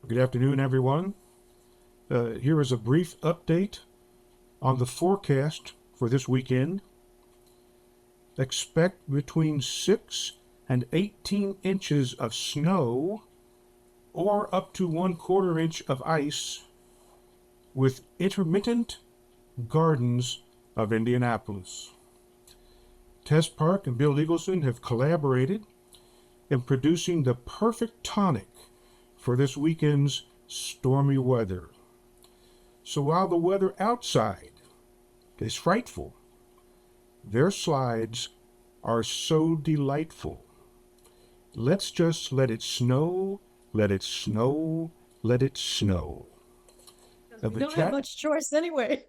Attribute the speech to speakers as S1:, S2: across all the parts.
S1: Good afternoon, everyone. Here is a brief update on the forecast for this weekend. Expect between 6 and 18 inches of snow or up to 1/4 inch of ice with intermittent gardens of Indianapolis. Tess Park and Bill Eagleson have collaborated in producing the perfect tonic for this weekend's stormy weather. So while the weather outside is frightful, their slides are so delightful. Let's just let it snow, let it snow, let it snow.
S2: We don't have much choice anyway.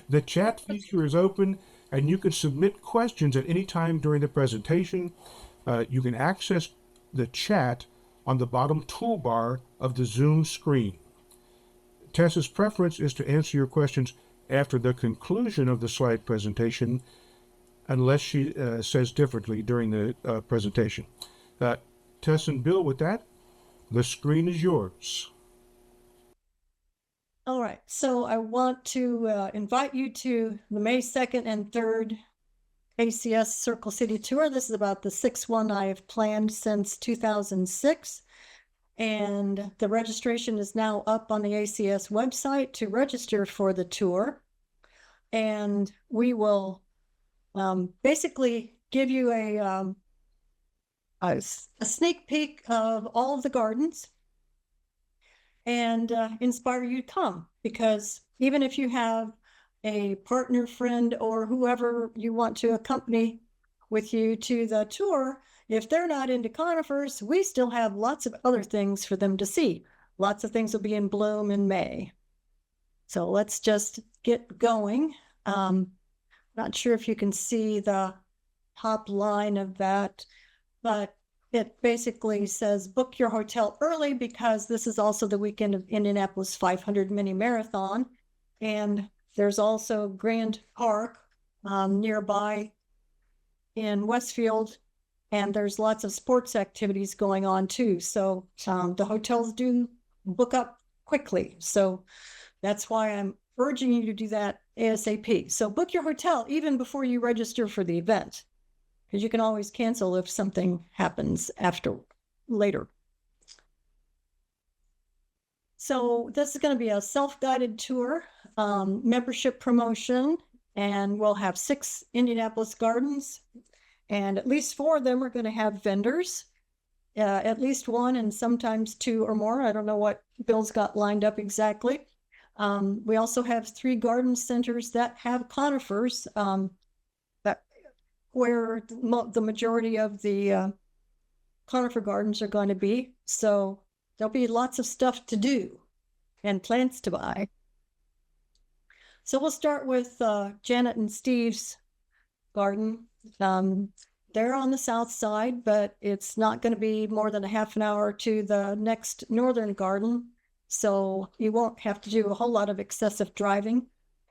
S1: The chat feature is open, and you can submit questions at any time during the presentation. You can access the chat on the bottom toolbar of the Zoom screen. Tess's preference is to answer your questions after the conclusion of the slide presentation, unless she says differently during the presentation. Tess and Bill, with that, the screen is yours.
S2: All right, so I want to invite you to the May 2nd and 3rd ACS Circle City Tour. This is about the sixth one I've planned since 2006. And the registration is now up on the ACS website to register for the tour. And we will basically give you a sneak peek of all of the gardens and inspire you to come, because even if you have a partner, friend, or whoever you want to accompany with you to the tour, if they're not into conifers, we still have lots of other things for them to see. Lots of things will be in bloom in May. So let's just get going. Not sure if you can see the top line of that, but it basically says book your hotel early, because this is also the weekend of Indianapolis 500 mini marathon. And there's also Grand Park nearby in Westfield, and there's lots of sports activities going on too. So the hotels do book up quickly. So that's why I'm urging you to do that ASAP. So book your hotel even before you register for the event, because you can always cancel if something happens later. So this is going to be a self-guided tour, membership promotion, and we'll have 6 Indianapolis gardens, and at least 4 of them are going to have vendors, at least 1 and sometimes 2 or more. I don't know what Bill's got lined up exactly. We also have 3 garden centers that have conifers, where the majority of the conifer gardens are going to be. So there'll be lots of stuff to do and plants to buy. So we'll start with Janet and Steve's garden. They're on the south side, but it's not going to be more than a half an hour to the next northern garden. So you won't have to do a whole lot of excessive driving.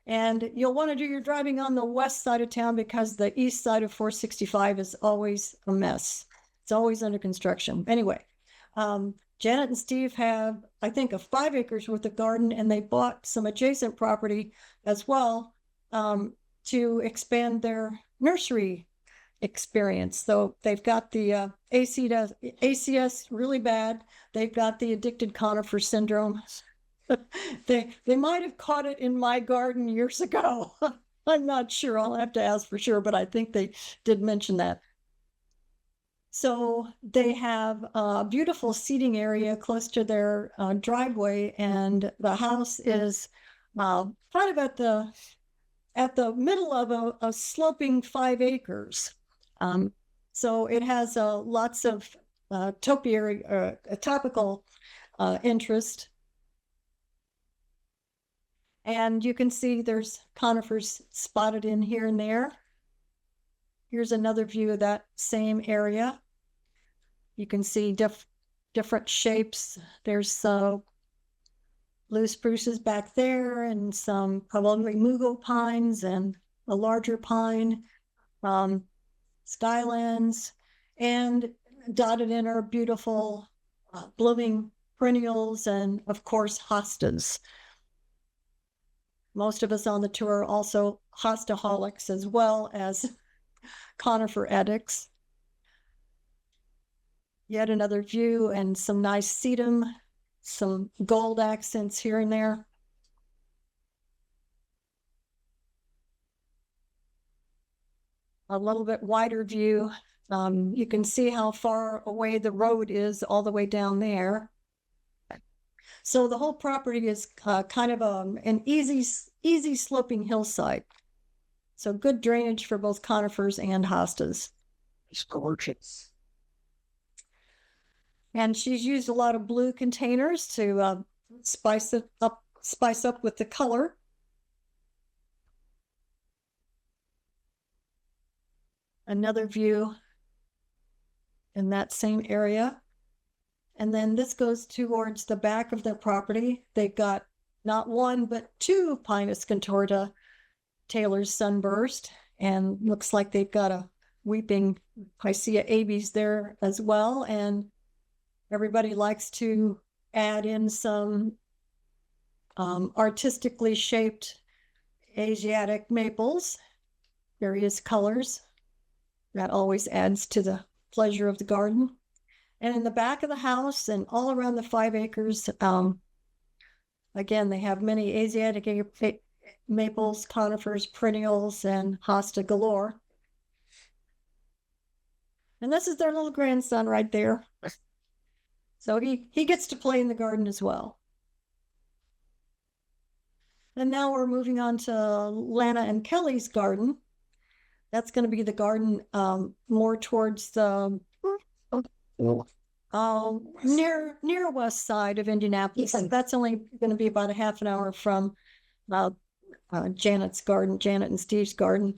S2: And you'll want to do your driving on the west side of town, because the east side of 465 is always a mess. It's always under construction. Anyway, Janet and Steve have, I think, a 5 acres worth of garden, and they bought some adjacent property as well to expand their nursery experience. So they've got the ACS really bad. They've got the addicted conifer syndrome. They might have caught it in my garden years ago. I'm not sure. I'll have to ask for sure, but I think they did mention that. So they have a beautiful seating area close to their driveway, and the house is kind of at the middle of a sloping 5 acres. So it has lots of topical interest. And you can see there's conifers spotted in here and there. Here's another view of that same area. You can see different shapes. There's blue spruces back there, and some probably mugo pines and a larger pine, skylands, and dotted in are beautiful blooming perennials, and of course, hostas. Most of us on the tour are also hostaholics as well as conifer addicts. Yet another view and some nice sedum, some gold accents here and there. A little bit wider view. You can see how far away the road is all the way down there. So the whole property is kind of an easy sloping hillside. So good drainage for both conifers and hostas.
S3: It's gorgeous.
S2: And she's used a lot of blue containers to spice up with the color. Another view in that same area. And then this goes towards the back of their property. They've got not one, but two Pinus contorta Taylor's sunburst. And looks like they've got a weeping Picea abies there as well. And everybody likes to add in some artistically shaped Asiatic maples, various colors. That always adds to the pleasure of the garden. And in the back of the house and all around the 5 acres, again, they have many Asiatic maples, conifers, perennials, and hosta galore. And this is their little grandson right there. So he gets to play in the garden as well. And now we're moving on to Lana and Kelly's garden. That's going to be the garden more towards the near west side of Indianapolis. That's only going to be about a half an hour from Janet's garden, Janet and Steve's garden.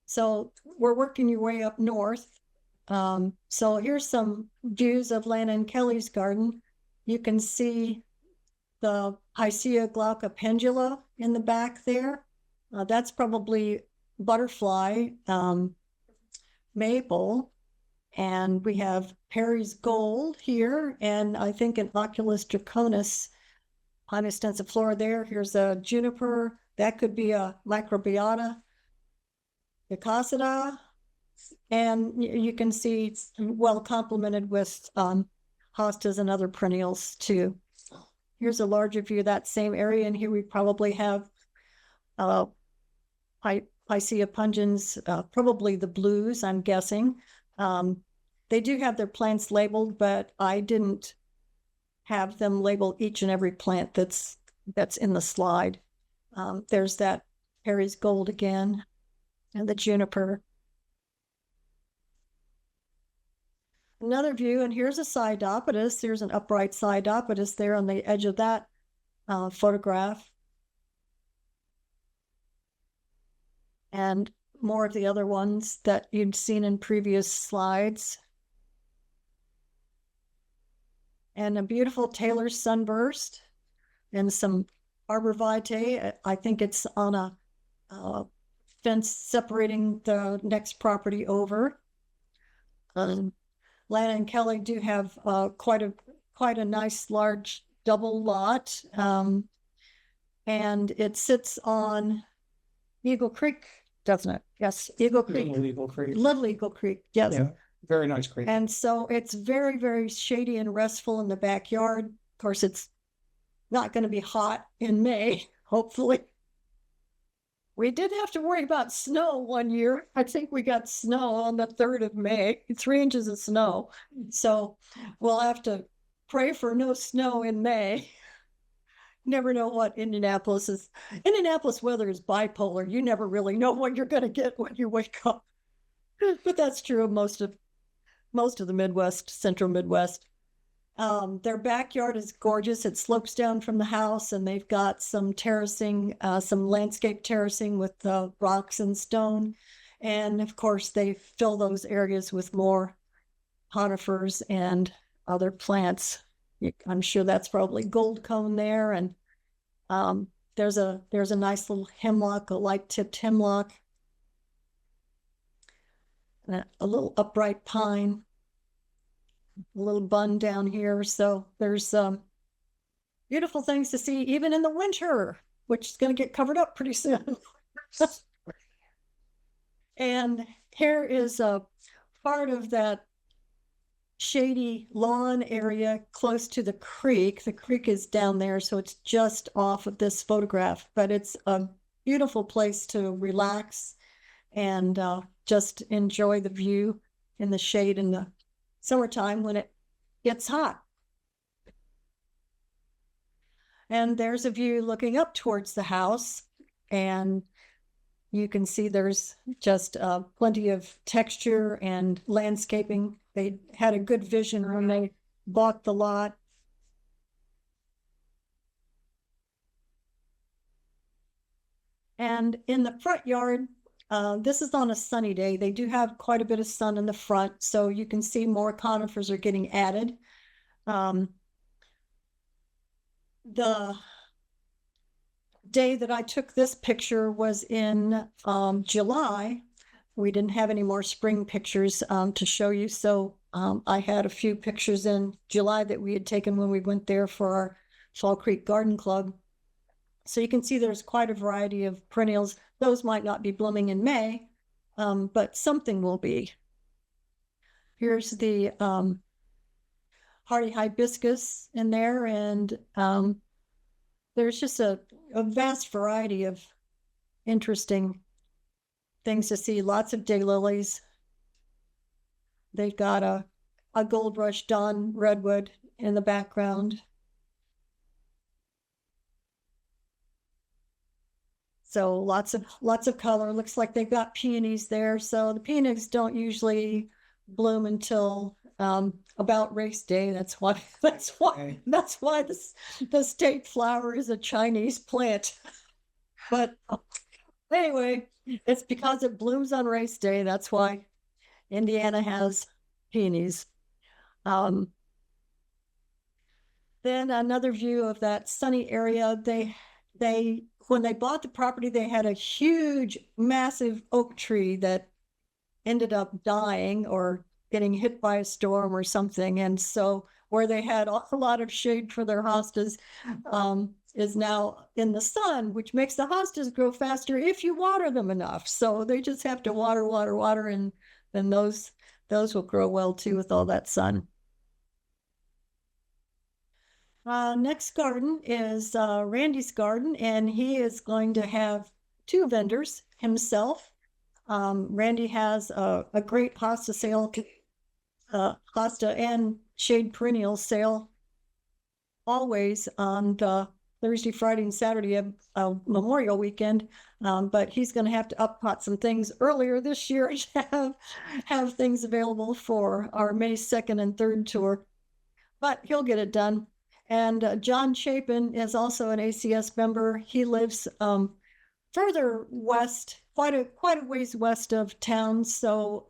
S2: So we're working your way up north. So here's some views of Lana and Kelly's garden. You can see the Picea glauca pendula in the back there. That's probably butterfly maple. And we have Perry's gold here, and I think an Oculus draconis Pinus densiflora there. Here's a juniper. That could be a Microbiota Icosida. And you can see it's well complemented with hostas and other perennials too. Here's a larger view of that same area, and here we probably have Picea pungens, probably the blues, I'm guessing. They do have their plants labeled, but I didn't have them label each and every plant that's in the slide. There's that Perry's gold again, and the juniper. Another view, and here's a Psidopetus. There's an upright Psidopetus there on the edge of that photograph. And more of the other ones that you'd seen in previous slides. And a beautiful Taylor's sunburst and some arborvitae. I think it's on a fence separating the next property over. Lana and Kelly do have quite a nice large double lot, and it sits on Eagle Creek, doesn't it? Yes, Eagle Creek.
S3: Little Eagle Creek.
S2: Little Eagle Creek, yes.
S3: Yeah, very nice creek.
S2: And so it's very, very shady and restful in the backyard. Of course, it's not going to be hot in May, hopefully. We did have to worry about snow one year. I think we got snow on the 3rd of May, 3 inches of snow. So we'll have to pray for no snow in May. Never know what Indianapolis is. Indianapolis weather is bipolar. You never really know what you're going to get when you wake up. But that's true of most of the Midwest, central Midwest. Their backyard is gorgeous. It slopes down from the house, and they've got some terracing, some landscape terracing with rocks and stone. And of course, they fill those areas with more conifers and other plants. I'm sure that's probably gold cone there. And there's a nice little hemlock, a light-tipped hemlock, and a little upright pine. A little bun down here. So there's beautiful things to see even in the winter, which is going to get covered up pretty soon. And here is a part of that shady lawn area close to the creek. The creek is down there, so it's just off of this photograph, but it's a beautiful place to relax and just enjoy the view in the shade in the summertime when it gets hot. And there's a view looking up towards the house, and you can see there's just plenty of texture and landscaping. They had a good vision when they bought the lot. And in the front yard, this is on a sunny day. They do have quite a bit of sun in the front, so you can see more conifers are getting added. The day that I took this picture was in July. We didn't have any more spring pictures to show you, so I had a few pictures in July that we had taken when we went there for our Fall Creek Garden Club. So you can see there's quite a variety of perennials. Those might not be blooming in May, but something will be. Here's the hardy hibiscus in there, and there's just a vast variety of interesting things to see. Lots of daylilies. They've got a gold rush dawn redwood in the background. So lots of color. Looks like they've got peonies there. So the peonies don't usually bloom until about race day. That's why the state flower is a Chinese plant. But anyway, it's because it blooms on race day. That's why Indiana has peonies. Then another view of that sunny area. They when they bought the property, they had a huge, massive oak tree that ended up dying or getting hit by a storm or something. And so where they had a lot of shade for their hostas is now in the sun, which makes the hostas grow faster if you water them enough. So they just have to water, and then those will grow well too with all that sun. Next garden is Randy's garden, and he is going to have two vendors himself. Randy has a great hosta sale, hosta and shade perennial sale always on Thursday, Friday, and Saturday of Memorial Weekend. But he's going to have to uppot some things earlier this year to have things available for our May 2nd and 3rd tour. But he'll get it done. And John Chapin is also an ACS member. He lives further west, quite a ways west of town. So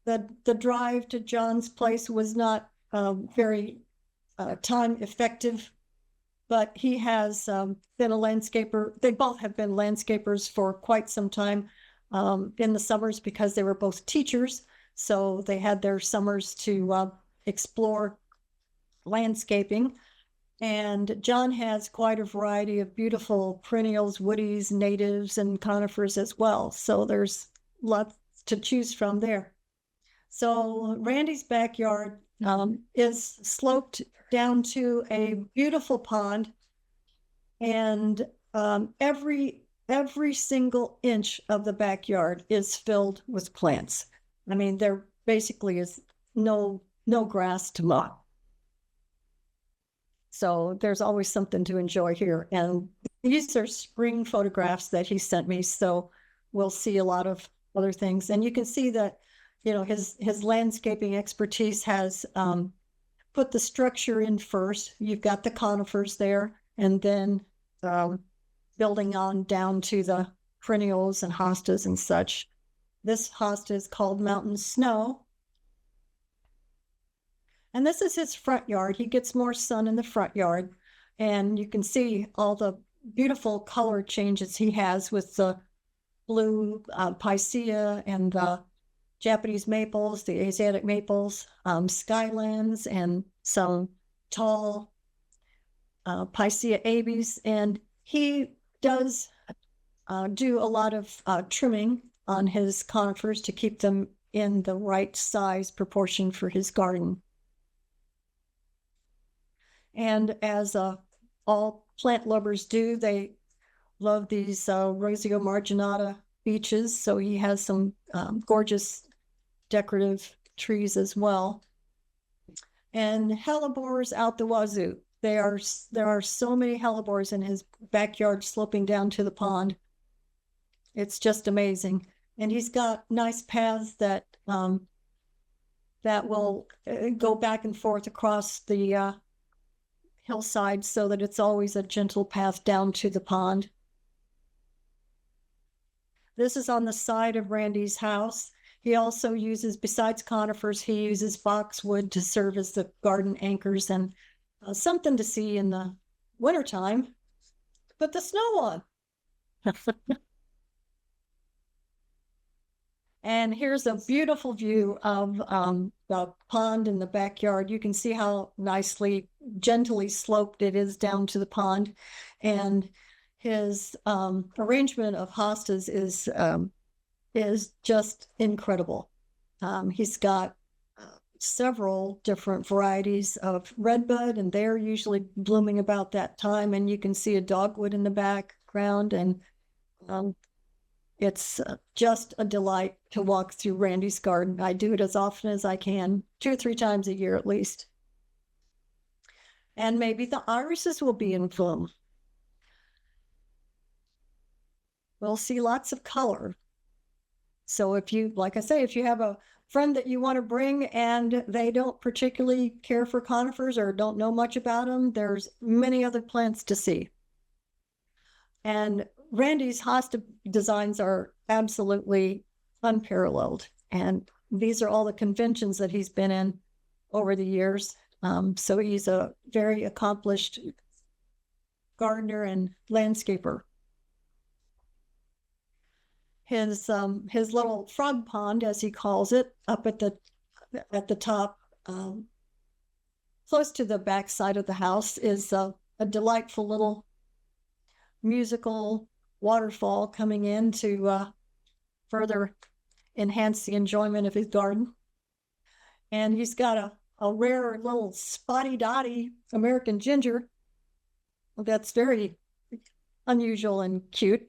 S2: the drive to John's place was not very time effective, but he has been a landscaper. They both have been landscapers for quite some time in the summers because they were both teachers. So they had their summers to explore landscaping. And John has quite a variety of beautiful perennials, woodies, natives, and conifers as well. So there's lots to choose from there. So Randy's backyard is sloped down to a beautiful pond, and every single inch of the backyard is filled with plants. I mean, there basically is no grass to mow. So there's always something to enjoy here. And these are spring photographs that he sent me. So we'll see a lot of other things. And you can see that, you know, his landscaping expertise has put the structure in first. You've got the conifers there, and then building on down to the perennials and hostas and such. This hosta is called Mountain Snow. And this is his front yard. He gets more sun in the front yard. And you can see all the beautiful color changes he has with the blue picea and the Japanese maples, the Asiatic maples, skylands, and some tall Picea abies, and he does do a lot of trimming on his conifers to keep them in the right size proportion for his garden. And as all plant lovers do, they love these Rosio marginata beeches. So he has some gorgeous decorative trees as well. And hellebores out the wazoo. There are so many hellebores in his backyard sloping down to the pond. It's just amazing. And he's got nice paths that that will go back and forth across the hillside so that it's always a gentle path down to the pond. This is on the side of Randy's house. He also uses, besides conifers, he uses boxwood to serve as the garden anchors, and something to see in the wintertime. Put the snow on. And here's a beautiful view of the pond in the backyard. You can see how nicely, gently sloped it is down to the pond. And his arrangement of hostas is just incredible. He's got several different varieties of redbud, and they're usually blooming about that time. And you can see a dogwood in the background, and it's just a delight to walk through Randy's garden. I do it as often as I can, 2 or 3 times a year at least. And maybe the irises will be in bloom. We'll see lots of color. So if you, like I say, if you have a friend that you want to bring and they don't particularly care for conifers or don't know much about them, there's many other plants to see. And Randy's hosta designs are absolutely unparalleled. And these are all the conventions that he's been in over the years. So he's a very accomplished gardener and landscaper. His little frog pond, as he calls it, up at the top, close to the back side of the house, is a delightful little musical waterfall coming in to further enhance the enjoyment of his garden. And he's got a rare little spotty dotty American ginger that's very unusual and cute.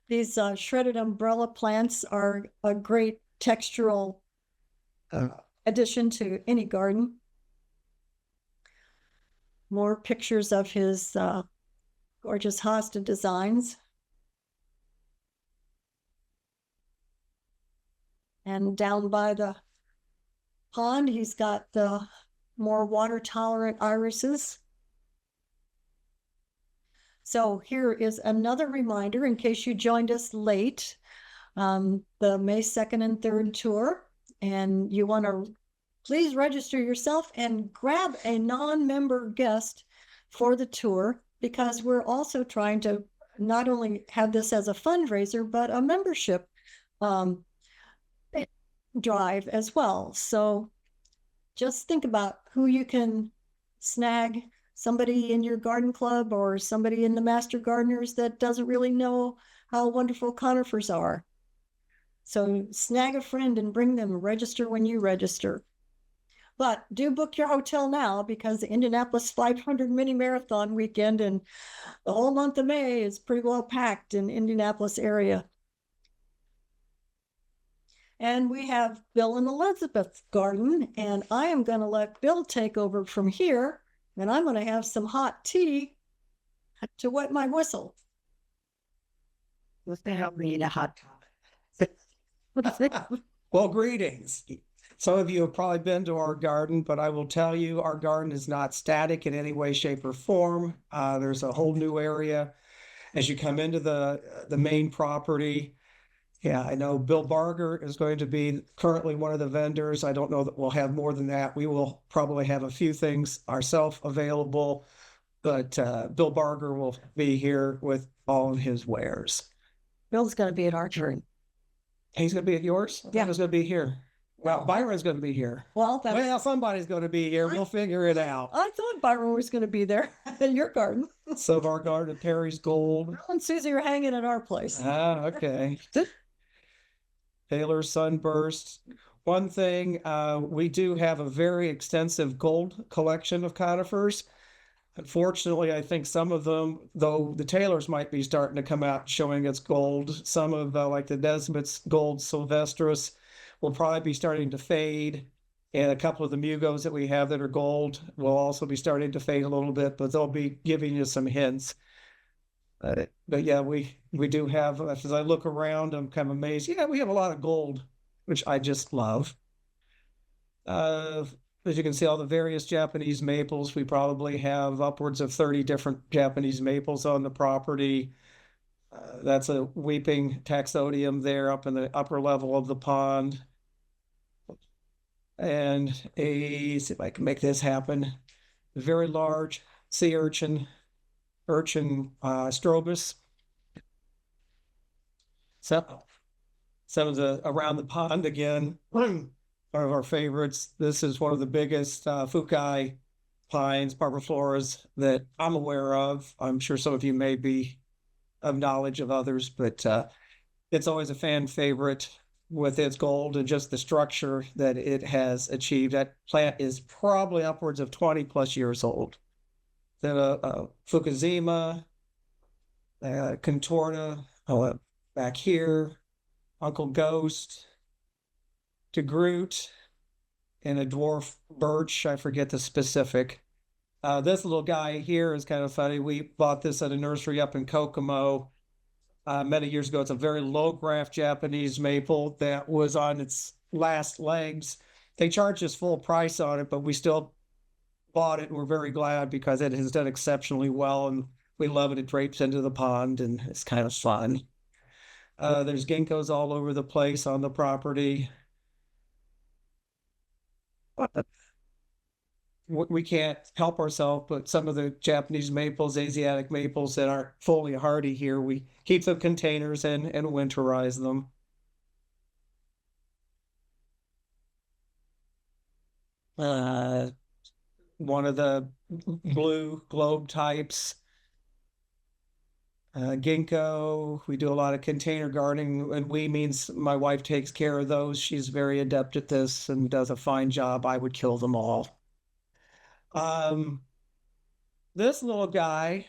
S2: These shredded umbrella plants are a great textural addition to any garden. More pictures of his gorgeous hosta designs. And down by the pond, he's got the more water-tolerant irises. So here is another reminder in case you joined us late, the May 2nd and 3rd tour, and you want to please register yourself and grab a non-member guest for the tour, because we're also trying to not only have this as a fundraiser, but a membership drive as well. So just think about who you can snag, somebody in your garden club or somebody in the Master Gardeners that doesn't really know how wonderful conifers are. So snag a friend and bring them, register when you register. But do book your hotel now, because the Indianapolis 500 mini marathon weekend and the whole month of May is pretty well packed in Indianapolis area. And we have Bill and Elizabeth's garden, and I am going to let Bill take over from here, and I'm going to have some hot tea to wet my whistle.
S3: Let's help me in a hot tub. Well, greetings. Some of you have probably been to our garden, but I will tell you our garden is not static in any way, shape, or form. There's a whole new area as you come into the main property. Yeah, I know Bill Barger is going to be currently one of the vendors. I don't know that we'll have more than that. We will probably have a few things ourselves available, but Bill Barger will be here with all of his wares.
S2: Bill's going to be at our turn.
S3: He's going to be at yours?
S2: Yeah.
S3: He's going to be here. Well, Byron's going to be here.
S2: Well,
S3: Well, somebody's going to be here. We'll figure it out.
S2: I thought Byron was going to be there in your garden.
S3: So our garden, Perry's Gold.
S2: Bill and Susie are hanging at our place.
S3: Ah, okay. Taylor Sunburst. One thing, we do have a very extensive gold collection of conifers. Unfortunately, I think some of them, though the Taylors might be starting to come out showing its gold. Some of like the Nesbitt's gold Sylvestris will probably be starting to fade. And a couple of the Mugos that we have that are gold will also be starting to fade a little bit, but they'll be giving you some hints. But yeah, we do have, as I look around, I'm kind of amazed. Yeah, we have a lot of gold, which I just love. As you can see, all the various Japanese maples, we probably have upwards of 30 different Japanese maples on the property. That's a weeping taxodium there up in the upper level of the pond. And see if I can make this happen. Very large sea urchin strobus. So some of the around the pond again, one of our favorites. This is one of the biggest Fukai pines, parvifloras that I'm aware of. I'm sure some of you may be of knowledge of others, but it's always a fan favorite with its gold and just the structure that it has achieved. That plant is probably upwards of 20 plus years old. Then Fukuzima, Contorta, back here, Uncle Ghost, to Groot, and a dwarf birch. I forget the specific. This little guy here is kind of funny. We bought this at a nursery up in Kokomo many years ago. It's a very low graft Japanese maple that was on its last legs. They charged us full price on it, but we still bought it. We're very glad because it has done exceptionally well, and we love it. It drapes into the pond, and it's kind of fun. There's ginkgos all over the place on the property. We can't help ourselves, but some of the Japanese maples, Asiatic maples that aren't fully hardy here, we keep the containers and winterize them. One of the blue globe types. Ginkgo, we do a lot of container gardening, and we means my wife takes care of those. She's very adept at this and does a fine job. I would kill them all. This little guy,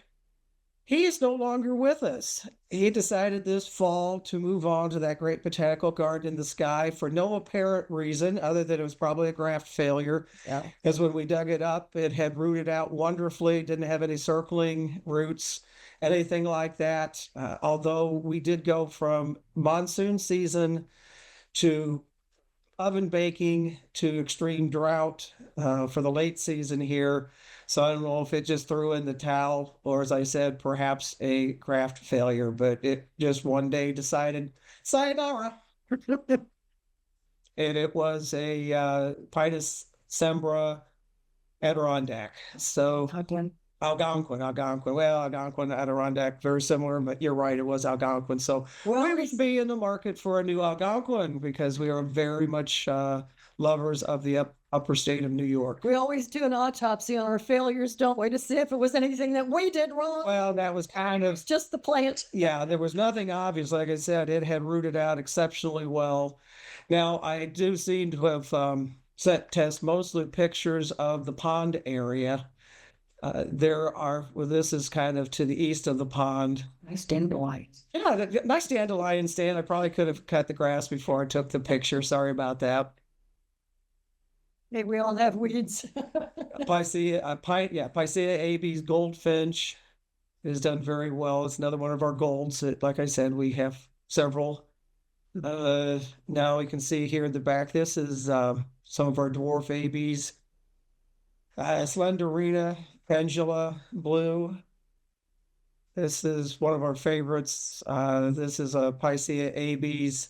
S3: he is no longer with us. He decided this fall to move on to that great botanical garden in the sky for no apparent reason other than it was probably a graft failure.
S2: Yeah.
S3: Because when we dug it up, it had rooted out wonderfully, didn't have any circling roots, anything like that. Although we did go from monsoon season to oven baking to extreme drought for the late season here. So I don't know if it just threw in the towel or, as I said, perhaps a graft failure, but it just one day decided, sayonara. And it was a Pinus sembra Adirondack. So Algonquin. Well, Algonquin, Adirondack, very similar, but you're right, it was Algonquin. So we would be in the market for a new Algonquin because we are very much lovers of the upper state of New York.
S2: We always do an autopsy on our failures, don't we, to see if it was anything that we did wrong.
S3: Well, that was kind of...
S2: It's just the plant.
S3: Yeah, there was nothing obvious. Like I said, it had rooted out exceptionally well. Now, I do seem to have sent Tess mostly pictures of the pond area. This is kind of to the east of the pond.
S2: Nice dandelions.
S3: Yeah, nice dandelion stand. I probably could have cut the grass before I took the picture. Sorry about that.
S2: Hey, we all have weeds.
S3: Picea abies goldfinch has done very well. It's another one of our golds. Like I said, we have several. Now we can see here in the back, this is some of our dwarf abies. Slenderina, Pendula, blue. This is one of our favorites. This is a Picea abies,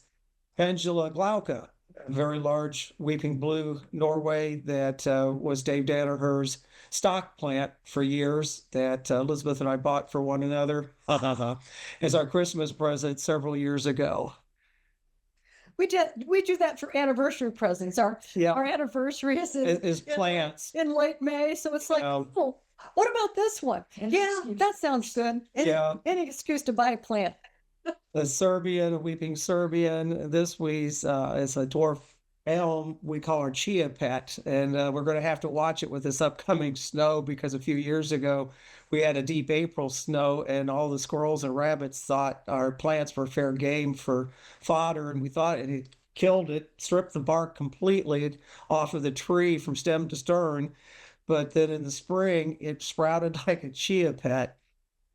S3: Pendula glauca, a very large weeping blue Norway that was Dave Danaher's stock plant for years that Elizabeth and I bought for one another as our Christmas present several years ago.
S2: we do that for anniversary presents. Our anniversary
S3: is plants.
S2: in late May, so it's like, oh, what about this one? Yeah, that sounds good. Any excuse to buy a plant.
S3: The Serbian, weeping Serbian. This is a dwarf elm we call our chia pet, and we're going to have to watch it with this upcoming snow because a few years ago we had a deep April snow, and all the squirrels and rabbits thought our plants were fair game for fodder, and we thought it killed it, stripped the bark completely off of the tree from stem to stern. But then in the spring, it sprouted like a chia pet.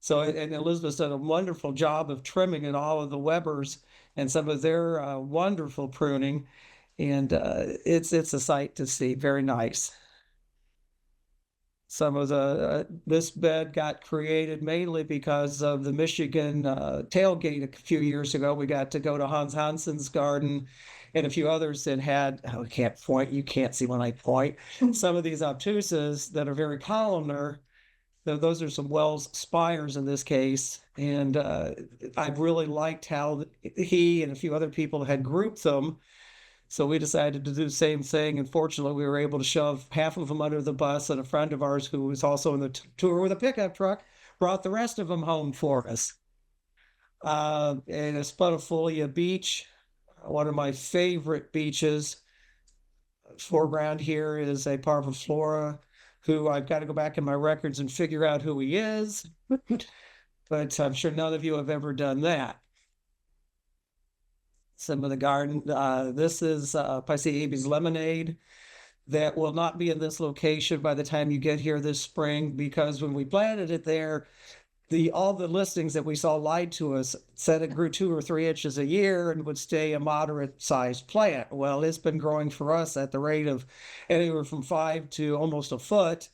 S3: So, and Elizabeth's done a wonderful job of trimming in all of the Webbers and some of their wonderful pruning. And it's a sight to see. Very nice. Some of the this bed got created mainly because of the Michigan tailgate a few years ago. We got to go to Hans Hansen's garden and a few others that had, I can't point, you can't see when I point, some of these obtusas that are very columnar. Those are some Wells spires in this case. And I really liked how he and a few other people had grouped them. So we decided to do the same thing. And fortunately, we were able to shove half of them under the bus. And a friend of ours who was also in the tour with a pickup truck brought the rest of them home for us. And Sputifolia Beach, one of my favorite beaches. Foreground here is a parviflora who I've got to go back in my records and figure out who he is. But I'm sure none of you have ever done that. Some of the garden, this is Pisceabe's lemonade that will not be in this location by the time you get here this spring, because when we planted it there, all the listings that we saw lied to us said it grew 2 or 3 inches a year and would stay a moderate sized plant. Well, it's been growing for us at the rate of anywhere from 5 to almost a foot.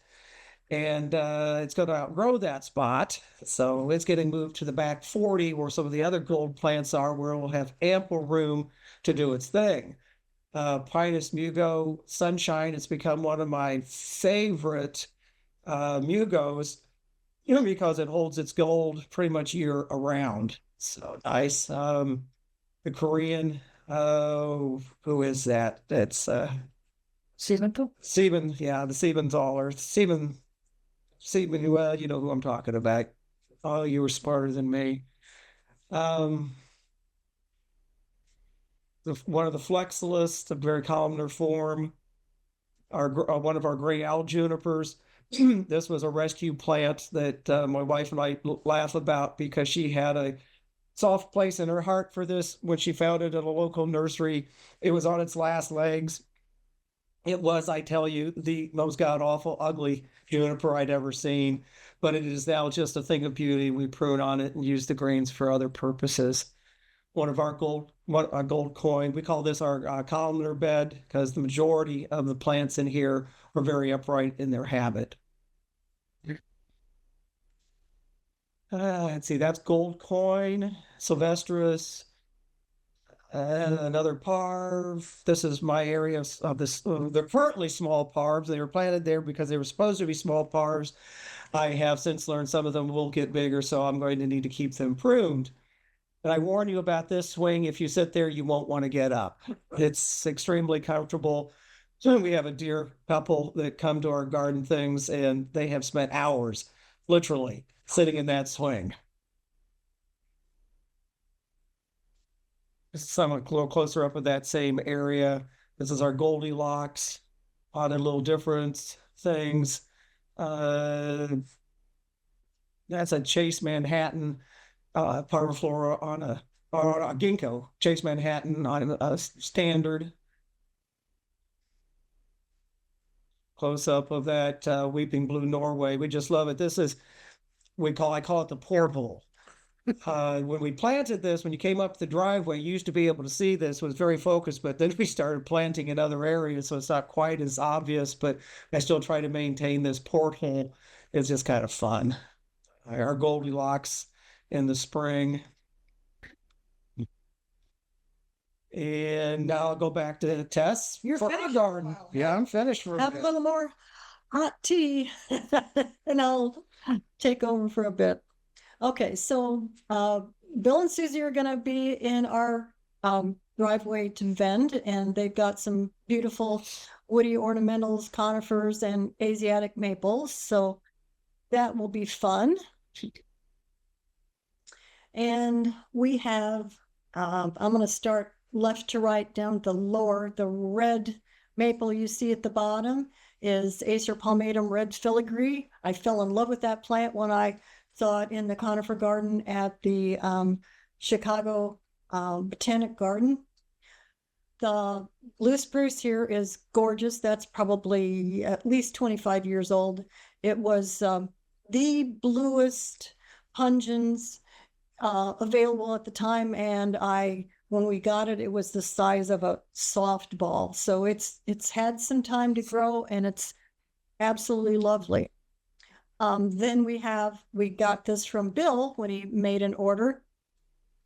S3: And it's going to outgrow that spot. So it's getting moved to the back 40 where some of the other gold plants are, where it will have ample room to do its thing. Pinus mugo sunshine has become one of my favorite mugos, because it holds its gold pretty much year around. So nice. The Korean, who is that? That's Sieben, yeah, the Siebenthaler. Sieben, well, you know who I'm talking about. Oh, you were smarter than me. One of the Flexilis, a very columnar form, one of our gray owl junipers. This was a rescue plant that my wife and I laugh about because she had a soft place in her heart for this when she found it at a local nursery. It was on its last legs. It was, I tell you, the most god-awful, ugly juniper I'd ever seen, but it is now just a thing of beauty. We prune on it and use the grains for other purposes. One of our gold coin, we call this our columnar bed because the majority of the plants in here are very upright in their habit. Let's see, that's gold coin, Sylvestris, and another parv. This is my area of this. They're currently small parvs. They were planted there because they were supposed to be small parvs. I have since learned some of them will get bigger, so I'm going to need to keep them pruned. And I warn you about this swing. If you sit there, you won't want to get up. It's extremely comfortable. So we have a dear couple that come to our garden things, and they have spent hours, literally, sitting in that swing. Somewhat a little closer up with that same area. This is our Goldilocks on a little different things. That's a Chase Manhattan parviflora on a ginkgo. Chase Manhattan on a standard. Close up of that weeping blue Norway. We just love it. This is I call it the portal. When we planted this, when you came up the driveway, you used to be able to see this, was very focused, but then we started planting in other areas, so it's not quite as obvious, but I still try to maintain this porthole. It's just kind of fun. Our Goldilocks in the spring. And now I'll go back to Tess.
S2: You're finished?
S3: Garden. Yeah, I'm finished for
S2: Have a little more hot tea and I'll take over for a bit. Okay, so Bill and Susie are going to be in our driveway to vend, and they've got some beautiful woody ornamentals, conifers, and Asiatic maples. So that will be fun. And we have, I'm going to start left to right down the lower, the red maple you see at the bottom is Acer palmatum red filigree. I fell in love with that plant when I saw it in the conifer garden at the Chicago Botanic Garden. The blue spruce here is gorgeous. That's probably at least 25 years old. It was the bluest pungens available at the time, and when we got it, it was the size of a softball. So it's had some time to grow, and it's absolutely lovely. Then we got this from Bill when he made an order.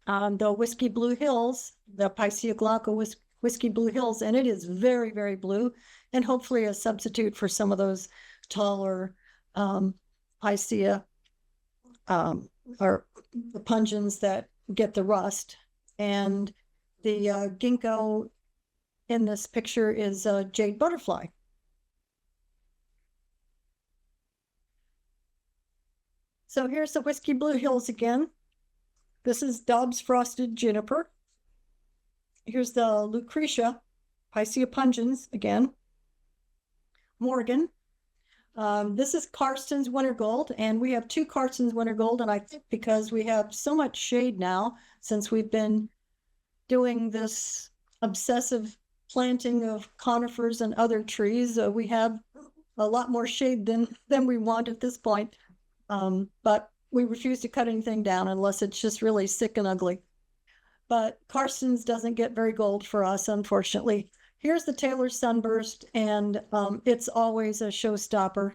S2: The Whiskey Blue Hills, the Picea glauca Whiskey Blue Hills, and it is very, very blue, and hopefully a substitute for some of those taller Picea or the pungens that get the rust. And the ginkgo in this picture is a jade butterfly. So here's the Whiskey Blue Hills again. This is Dobbs frosted juniper. Here's the Lucretia, Picea pungens again. Morgan. This is Karsten's Winter Gold, and we have two Karsten's Winter Gold, and I think because we have so much shade now, since we've been doing this obsessive planting of conifers and other trees, we have a lot more shade than we want at this point. But we refuse to cut anything down unless it's just really sick and ugly. But Karsten's doesn't get very gold for us, unfortunately. Here's the Taylor Sunburst, and it's always a showstopper.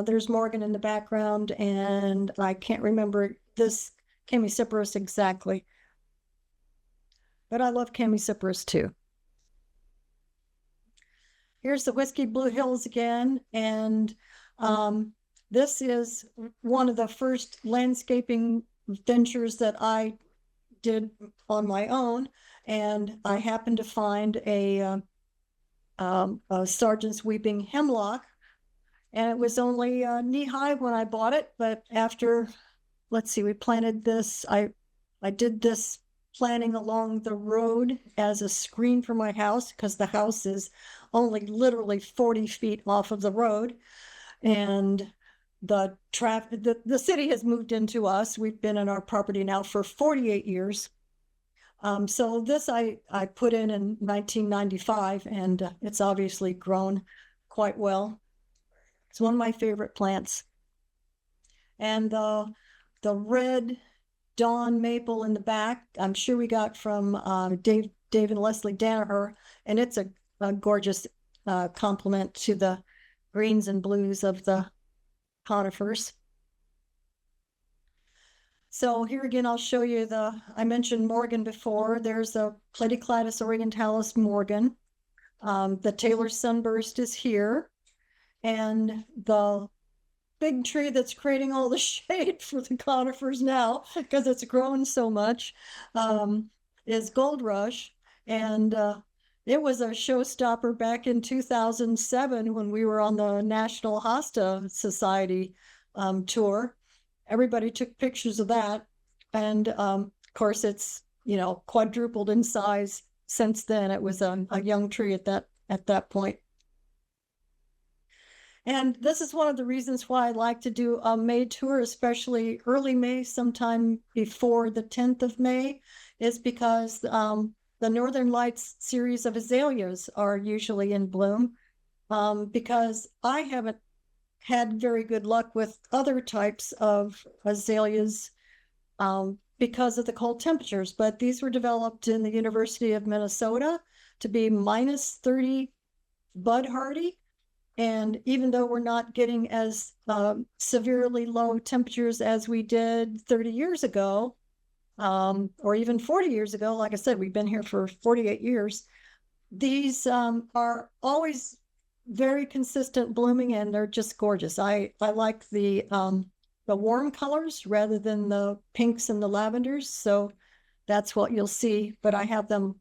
S2: There's Morgan in the background, and I can't remember this Chamaecyparis exactly. But I love Chamaecyparis too. Here's the Whiskey Blue Hills again, and this is one of the first landscaping ventures that I did on my own, and I happened to find a Sargent's Weeping Hemlock, and it was only knee-high when I bought it, but after, let's see, we planted this, I did this planting along the road as a screen for my house, because the house is only literally 40 feet off of the road, and the city has moved into us. We've been in our property now for 48 years. So this I put in 1995, and it's obviously grown quite well. It's one of my favorite plants. And the red dawn maple in the back, I'm sure we got from Dave and Leslie Danaher, and it's a gorgeous complement to the greens and blues of the conifers. So here again, I'll show you I mentioned Morgan before. There's a Platycladus orientalis Morgan. The Taylor Sunburst is here. And the big tree that's creating all the shade for the conifers now, because it's grown so much, is Gold Rush. And it was a showstopper back in 2007 when we were on the National Hosta Society tour. Everybody took pictures of that. And of course, it's, quadrupled in size since then. It was a young tree at that point. And this is one of the reasons why I like to do a May tour, especially early May, sometime before the 10th of May, is because the Northern Lights series of azaleas are usually in bloom, because I haven't had very good luck with other types of azaleas because of the cold temperatures. But these were developed in the University of Minnesota to be -30 bud hardy. And even though we're not getting as severely low temperatures as we did 30 years ago, or even 40 years ago, like I said, we've been here for 48 years, these are always very consistent blooming, and they're just gorgeous. I like the warm colors rather than the pinks and the lavenders, so that's what you'll see. But I have them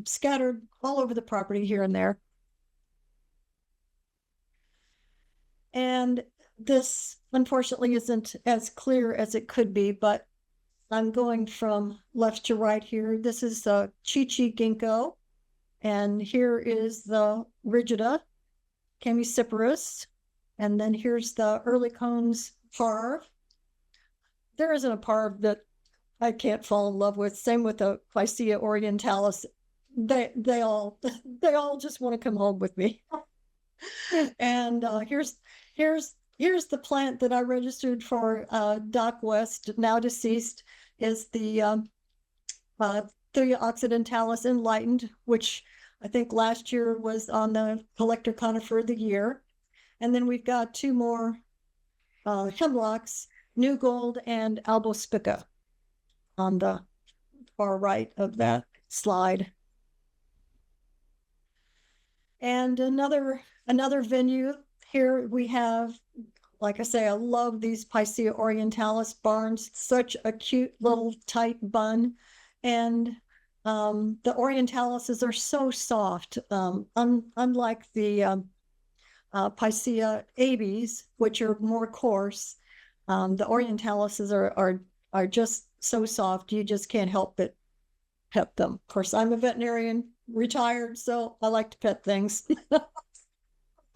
S2: scattered all over the property here and there. And this, unfortunately, isn't as clear as it could be, but I'm going from left to right here. This is the Chi-Chi ginkgo, and here is the rigida chemiciparis, and then here's the early cones parv. There isn't a parv that I can't fall in love with. Same with the Picea orientalis. They all just want to come home with me. And here's the plant that I registered for Doc West, now deceased, is the Thuja occidentalis enlightened, which I think last year was on the collector conifer of the year. And then we've got two more hemlocks, New Gold and Albospica, on the far right of that slide. And another venue here we have, like I say, I love these Picea orientalis barns, such a cute little tight bun. And the orientalises are so soft, unlike the Picea abies, which are more coarse. The orientalises are just so soft, you just can't help but pet them. Of course, I'm a veterinarian, retired, so I like to pet things.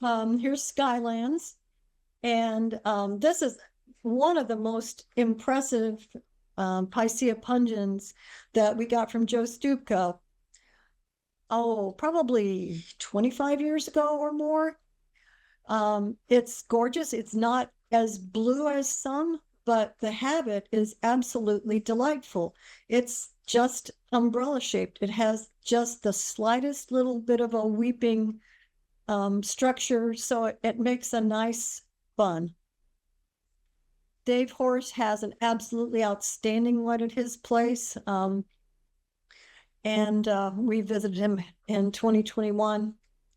S2: Here's Skylands, and this is one of the most impressive Picea pungens that we got from Joe Stupka. Oh, probably 25 years ago or more. It's gorgeous. It's not as blue as some, but the habit is absolutely delightful. It's just umbrella shaped. It has just the slightest little bit of a weeping structure, so it makes a nice bun. Dave Horse has an absolutely outstanding one at his place, and we visited him in 2021.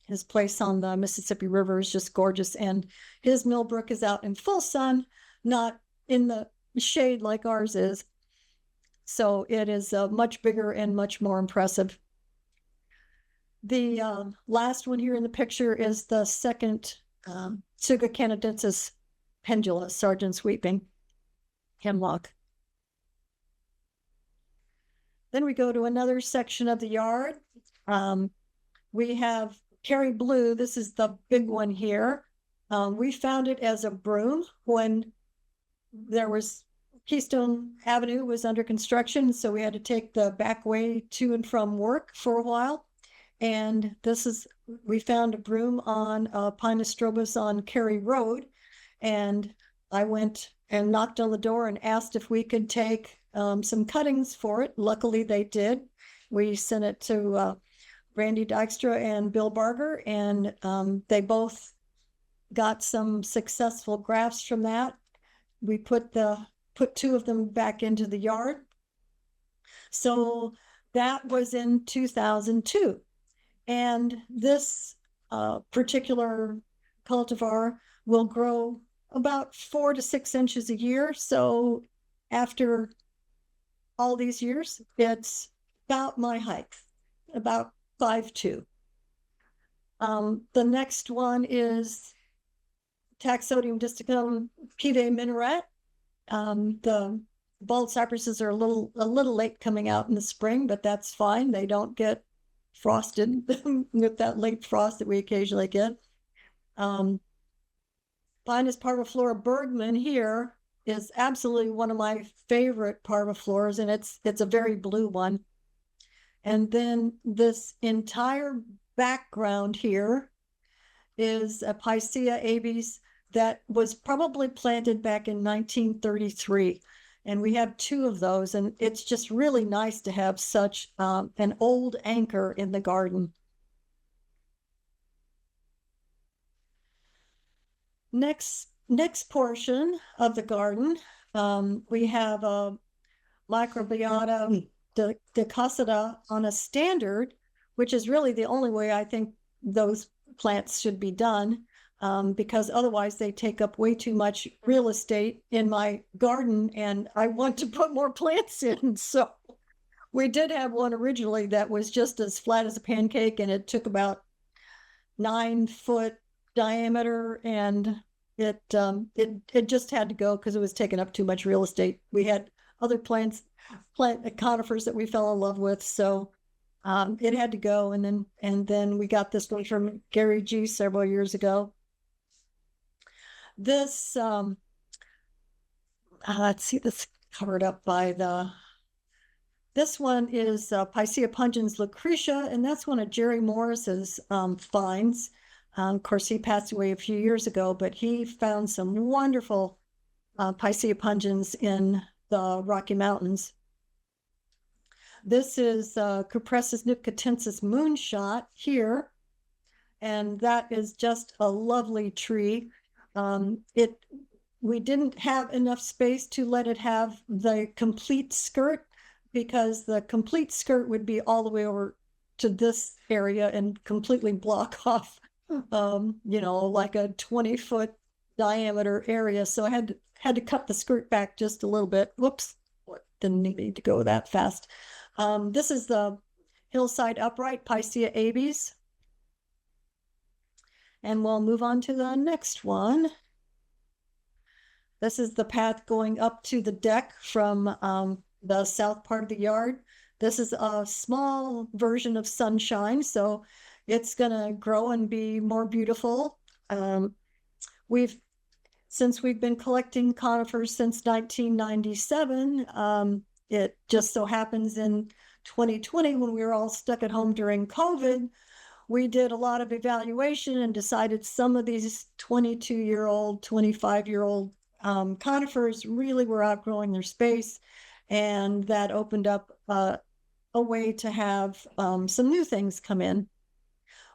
S2: His place on the Mississippi River is just gorgeous, and his Millbrook is out in full sun, not in the shade like ours is. So it is much bigger and much more impressive. The last one here in the picture is the second Tsuga canadensis pendula, Sergeant's Weeping hemlock. Then we go to another section of the yard. We have Kerry Blue. This is the big one here. We found it as a broom when there was Keystone Avenue was under construction, so we had to take the back way to and from work for a while. And we found a broom on Pinus strobus on Cary Road, and I went and knocked on the door and asked if we could take some cuttings for it. Luckily, they did. We sent it to Randy Dykstra and Bill Barger, and they both got some successful grafts from that. We put two of them back into the yard. So that was in 2002. And this particular cultivar will grow about 4 to 6 inches a year. So after all these years, it's about my height, about 5'2". The next one is Taxodium disticum Pive minaret. The bald cypresses are a little late coming out in the spring, but that's fine. They don't get frosted with that late frost that we occasionally get. Pinus parviflora Bergman here is absolutely one of my favorite parvifloras, and it's a very blue one. And then this entire background here is a Picea abies that was probably planted back in 1933. And we have 2 of those, and it's just really nice to have such an old anchor in the garden. Next portion of the garden, we have a Microbiota decussata on a standard, which is really the only way I think those plants should be done. Because otherwise they take up way too much real estate in my garden, and I want to put more plants in. So We did have one originally that was just as flat as a pancake, and it took about 9 foot diameter, and it just had to go because it was taking up too much real estate. We had other plant conifers that we fell in love with, so it had to go. And then we got this one from Gary G several years ago. This let's see, this covered up by this one is Picea pungens lucretia, and that's one of Jerry Morris's finds. Of course, he passed away a few years ago, but he found some wonderful Picea pungens in the Rocky Mountains. This is Cupressus nicotensis moonshot here, and that is just a lovely tree. We didn't have enough space to let it have the complete skirt, because the complete skirt would be all the way over to this area and completely block off, like a 20-foot diameter area. So I had to cut the skirt back just a little bit. Whoops, didn't need to go that fast. This is the hillside upright Picea abies. And we'll move on to the next one. This is the path going up to the deck from the south part of the yard. This is a small version of sunshine, so it's gonna grow and be more beautiful. Since we've been collecting conifers since 1997, it just so happens in 2020, when we were all stuck at home during COVID, we did a lot of evaluation and decided some of these 22-year-old, 25-year-old conifers really were outgrowing their space, and that opened up a way to have some new things come in.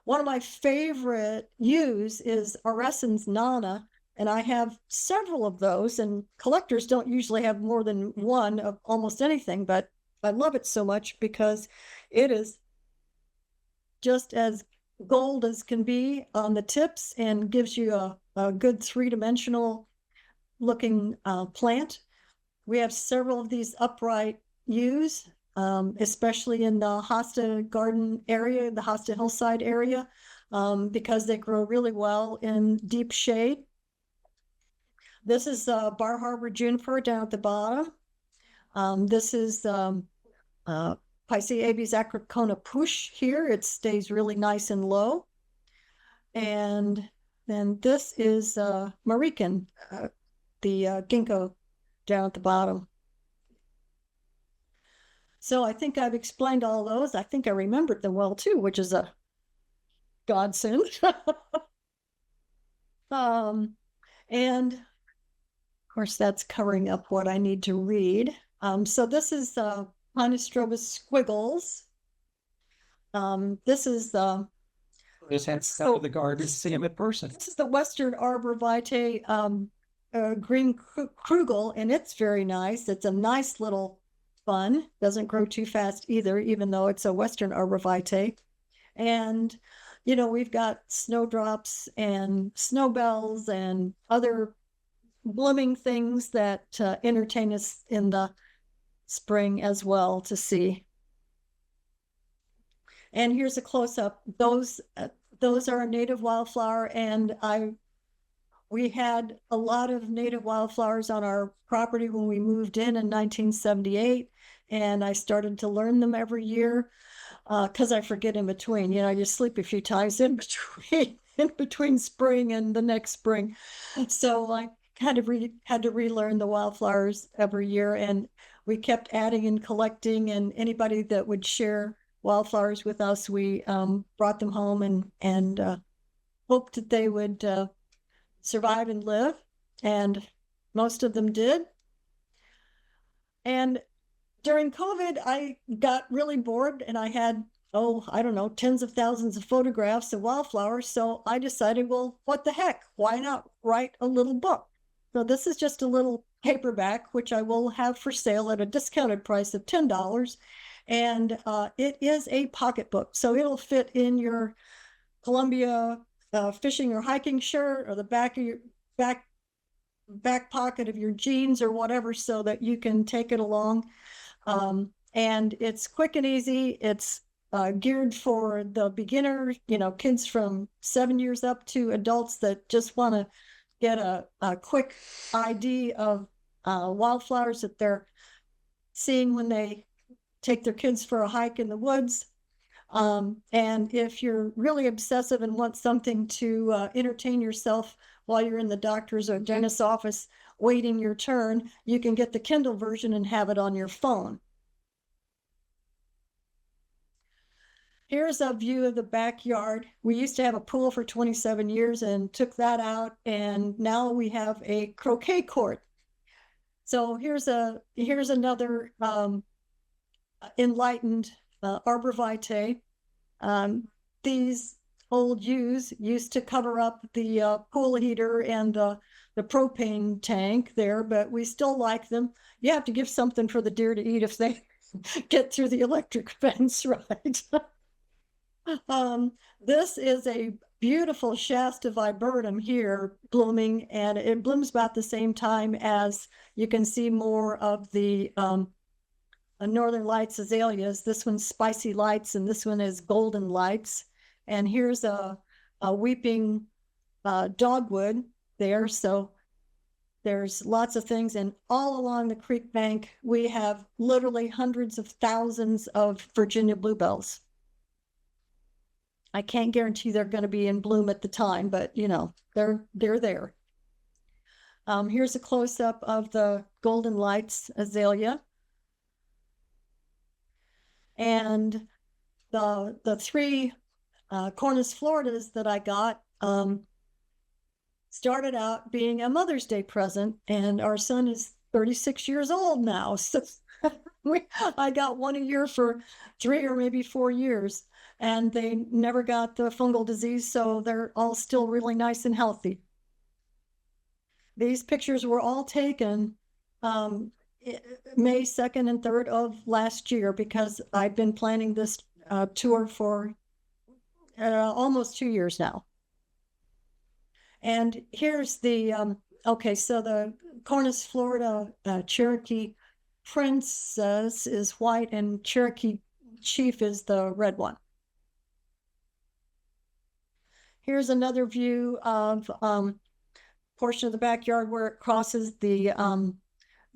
S2: One of my favorite yews is Orescens nana, and I have several of those, and collectors don't usually have more than one of almost anything, but I love it so much because it is just as gold as can be on the tips and gives you a good three-dimensional looking plant. We have several of these upright yews, especially in the Hosta garden area, the Hosta hillside area, because they grow really well in deep shade. This is Bar Harbor juniper down at the bottom. This is Picea abies acrocona push here. It stays really nice and low. And then this is Marican, the ginkgo down at the bottom. So I think I've explained all those. I think I remembered them well too, which is a godsend. And of course, that's covering up what I need to read. So this is Onystrobus squiggles. This is the
S3: Just had to go to the garden to see him in person.
S2: This is the Western Arbor Vitae green krugel, and it's very nice. It's a nice little fun. Doesn't grow too fast either, even though it's a Western Arbor Vitae. And we've got snowdrops and snowbells and other blooming things that entertain us in the spring as well to see. And here's a close-up. Those are a native wildflower, and we had a lot of native wildflowers on our property when we moved in 1978, and I started to learn them every year because I forget in between. I just sleep a few times in between spring and the next spring. So I had to relearn the wildflowers every year, and we kept adding and collecting, and anybody that would share wildflowers with us, we brought them home and hoped that they would survive and live, and most of them did. And during COVID, I got really bored, and I had, I don't know, tens of thousands of photographs of wildflowers. So I decided, well, what the heck? Why not write a little book? So this is just a little paperback, which I will have for sale at a discounted price of $10. And it is a pocketbook. So it'll fit in your Columbia fishing or hiking shirt, or the back of your back pocket of your jeans or whatever, so that you can take it along. And it's quick and easy. It's geared for the beginner, kids from 7 years up to adults that just want to get a quick ID of wildflowers that they're seeing when they take their kids for a hike in the woods. And if you're really obsessive and want something to entertain yourself while you're in the doctor's or dentist's office waiting your turn, you can get the Kindle version and have it on your phone. Here's a view of the backyard. We used to have a pool for 27 years and took that out, and now we have a croquet court. So here's another enlightened arborvitae. These old yews used to cover up the pool heater and the propane tank there, but we still like them. You have to give something for the deer to eat if they get through the electric fence, right? This is a beautiful Shasta viburnum here blooming, and it blooms about the same time as you can see more of the Northern Lights azaleas. This one's Spicy Lights, and this one is Golden Lights. And here's a weeping dogwood there. So there's lots of things, and all along the creek bank, we have literally hundreds of thousands of Virginia bluebells. I can't guarantee they're going to be in bloom at the time, but they're there. Here's a close-up of the Golden Lights azalea. And the three Cornus Floridas that I got started out being a Mother's Day present, and our son is 36 years old now. So I got one a year for 3 or maybe 4 years, and they never got the fungal disease, so they're all still really nice and healthy. These pictures were all taken May 2nd and 3rd of last year, because I've been planning this tour for almost 2 years now. And here's the, so the Cornus Florida Cherokee Princess is white, and Cherokee Chief is the red one. Here's another view of portion of the backyard where it crosses the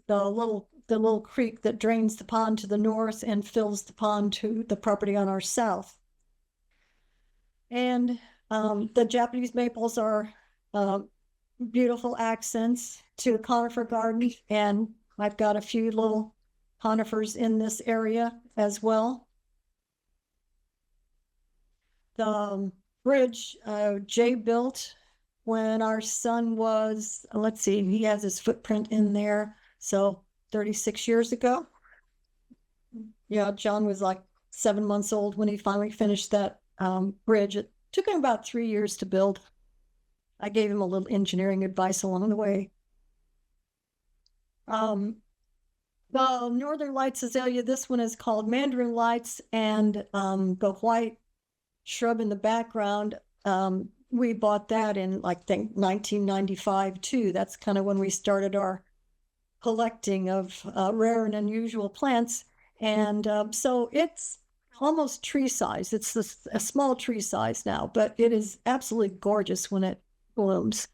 S2: little creek that drains the pond to the north and fills the pond to the property on our south. And the Japanese maples are beautiful accents to a conifer garden, and I've got a few little conifers in this area as well. The bridge Jay built when our son was, let's see, he has his footprint in there, so 36 years ago. Yeah, John was like 7 months old when he finally finished that bridge. It took him about 3 years to build. I gave him a little engineering advice along the way. The Northern Lights azalea, this one is called Mandarin Lights, and the white shrub in the background, we bought that in, I think, 1995 too. That's kind of when we started our collecting of rare and unusual plants. And so it's almost tree size. It's a small tree size now, but it is absolutely gorgeous when it blooms.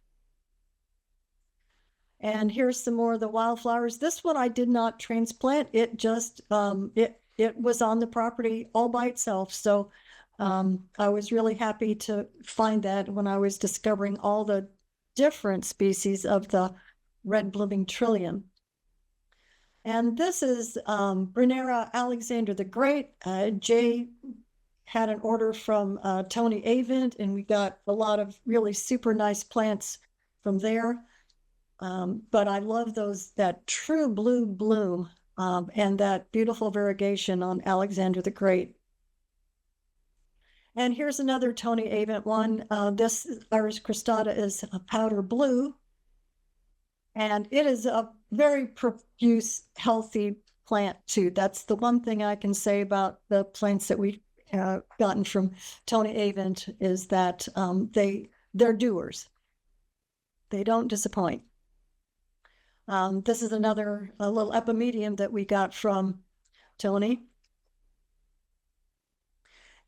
S2: And here's some more of the wildflowers. This one I did not transplant. It just, it was on the property all by itself. So I was really happy to find that when I was discovering all the different species of the red blooming trillium. And this is Brunera Alexander the Great. Jay had an order from Tony Avent, and we got a lot of really super nice plants from there. But I love that true blue bloom and that beautiful variegation on Alexander the Great. And here's another Tony Avent one. This Iris cristata is a powder blue, and it is a very profuse, healthy plant too. That's the one thing I can say about the plants that we've gotten from Tony Avent, is that they're doers. They don't disappoint. This is another little epimedium that we got from Tony.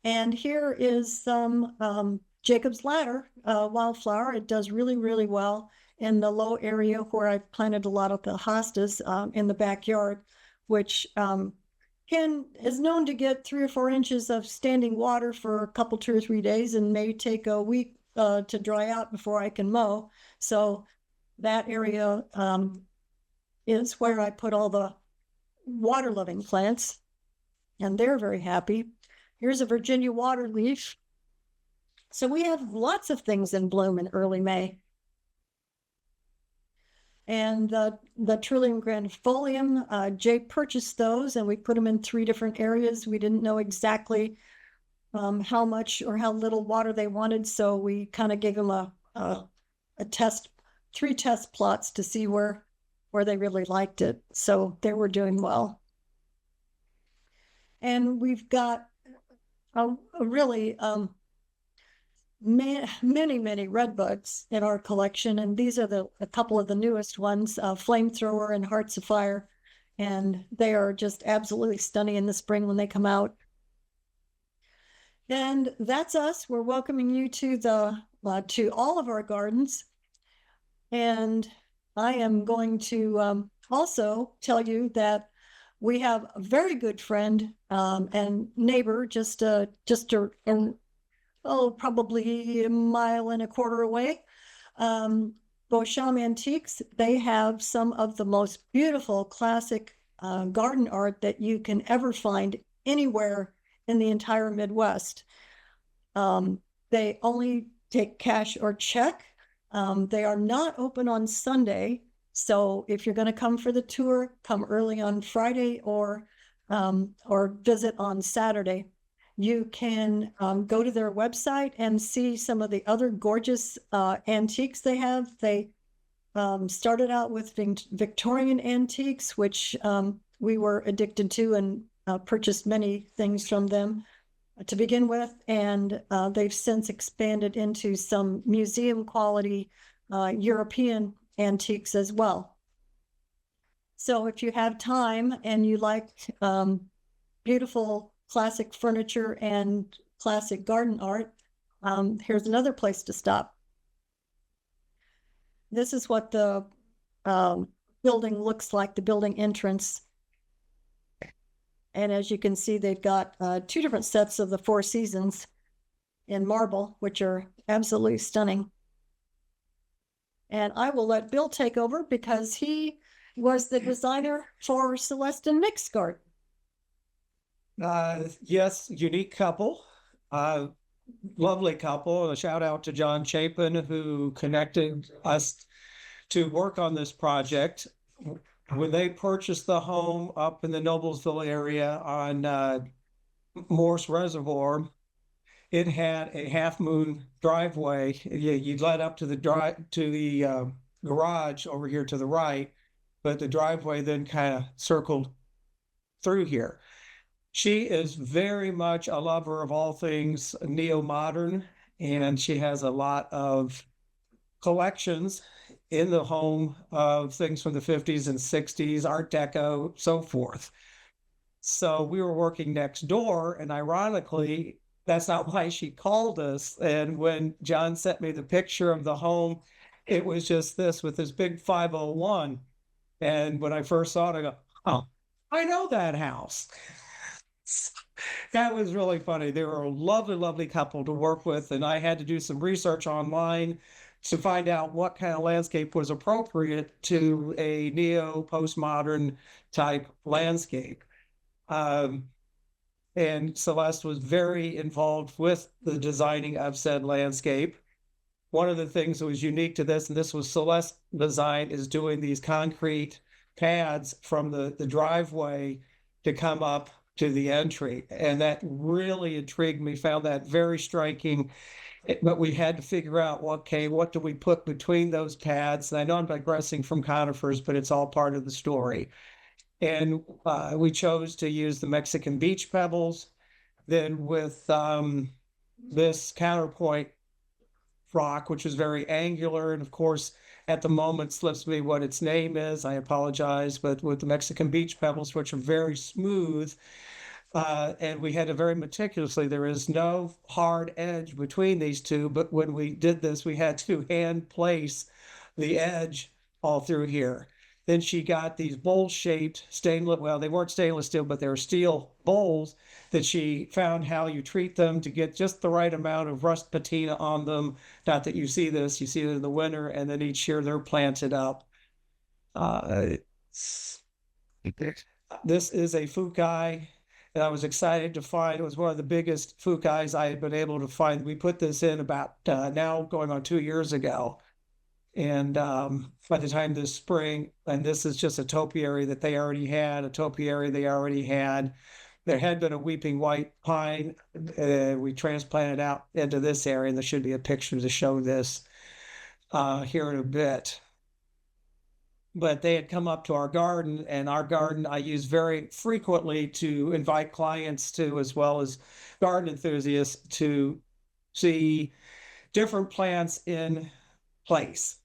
S2: And here is some Jacob's Ladder wildflower. It does really, really well in the low area where I've planted a lot of the hostas in the backyard, which is known to get 3 or 4 inches of standing water for a couple, 2 or 3 days, and may take a week to dry out before I can mow. So that area is where I put all the water-loving plants, and they're very happy. Here's a Virginia water leaf. So we have lots of things in bloom in early May. And the Trillium grandifolium, Jay purchased those, and we put them in 3 different areas. We didn't know exactly how much or how little water they wanted, so we kind of gave them a test, 3 test plots to see where they really liked it. So they were doing well. And we've got a really many red bugs in our collection, and these are a couple of the newest ones, Flamethrower and Hearts of Fire, and they are just absolutely stunning in the spring when they come out. And that's us. We're welcoming you to all of our gardens, and I am going to also tell you that we have a very good friend and neighbor probably 1.25 miles away. Beauchamp Antiques, they have some of the most beautiful classic garden art that you can ever find anywhere in the entire Midwest. They only take cash or check. They are not open on Sunday. So if you're going to come for the tour, come early on Friday or visit on Saturday. You can go to their website and see some of the other gorgeous antiques they have. They started out with Victorian antiques, which we were addicted to and purchased many things from them to begin with. And they've since expanded into some museum quality European antiques as well. So if you have time and you like beautiful classic furniture and classic garden art, here's another place to stop. This is what the building looks like, the building entrance. And as you can see, they've got 2 different sets of the 4 seasons in marble, which are absolutely stunning. And I will let Bill take over because he was the designer for Celeste and Mick's garden.
S3: Yes, unique couple, lovely couple. A shout out to John Chapin, who connected us to work on this project. When they purchased the home up in the Noblesville area on Morse Reservoir, it had a half moon driveway. You led up to the garage over here to the right, but the driveway then kind of circled through here. She is very much a lover of all things neo-modern, and she has a lot of collections in the home of things from the 50s and 60s, Art Deco, so forth. So we were working next door, and ironically, that's not why she called us. And when John sent me the picture of the home, it was just this with this big 501. And when I first saw it, I go, oh, I know that house. That was really funny. They were a lovely, lovely couple to work with. And I had to do some research online to find out what kind of landscape was appropriate to a neo-postmodern type landscape. And Celeste was very involved with the designing of said landscape. One of the things that was unique to this, and this was Celeste's design, is doing these concrete pads from the driveway to come up to the entry. And that really intrigued me, found that very striking. But we had to figure out, okay, what do we put between those pads? And I know I'm digressing from conifers, but it's all part of the story. And we chose to use the Mexican beach pebbles. Then with this counterpoint rock, which is very angular, and of course, at the moment slips me what its name is. I apologize, but with the Mexican beach pebbles, which are very smooth, and we had to very meticulously, there is no hard edge between these two, but when we did this, we had to hand place the edge all through here. Then she got these bowl-shaped stainless, well, they weren't stainless steel, but they were steel bowls that she found how you treat them to get just the right amount of rust patina on them. Not that you see this, you see it in the winter, and then each year they're planted up. This is a fukai, and I was excited to find it was one of the biggest fukais I had been able to find. We put this in about now going on 2 years ago. And by the time this spring, and this is just a topiary that they already had, a topiary they already had. There had been a weeping white pine. We transplanted out into this area, and there should be a picture to show this here in a bit. But they had come up to our garden, and our garden I use very frequently to invite clients to, as well as garden enthusiasts, to see different plants in place.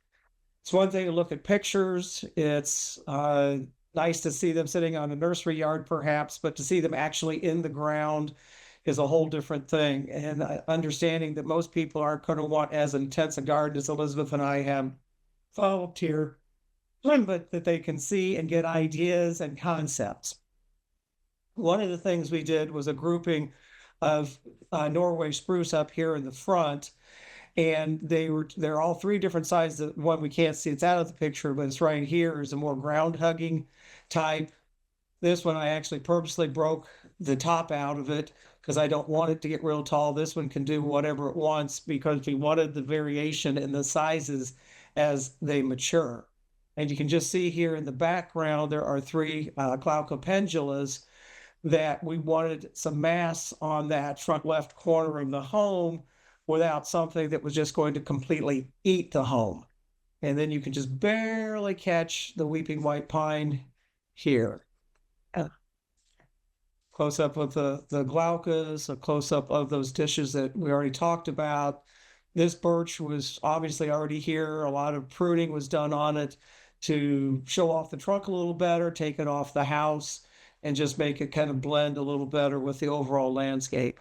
S3: It's one thing to look at pictures. It's nice to see them sitting on a nursery yard, perhaps, but to see them actually in the ground is a whole different thing. And understanding that most people aren't going to want as intense a garden as Elizabeth and I have developed here, but that they can see and get ideas and concepts. One of the things we did was a grouping of Norway spruce up here in the front, and they're all three different sizes. The one we can't see, it's out of the picture, but it's right here, is a more ground hugging type. This one I actually purposely broke the top out of it because I don't want it to get real tall. This one can do whatever it wants because we wanted the variation in the sizes as they mature. And you can just see here in the background, there are three glaucopendulas that we wanted some mass on that front left corner of the home without something that was just going to completely eat the home. And then you can just barely catch the weeping white pine here. Close up of the glaucas, a close up of those dishes that we already talked about. This birch was obviously already here. A lot of pruning was done on it to show off the trunk a little better, take it off the house, and just make it kind of blend a little better with the overall landscape.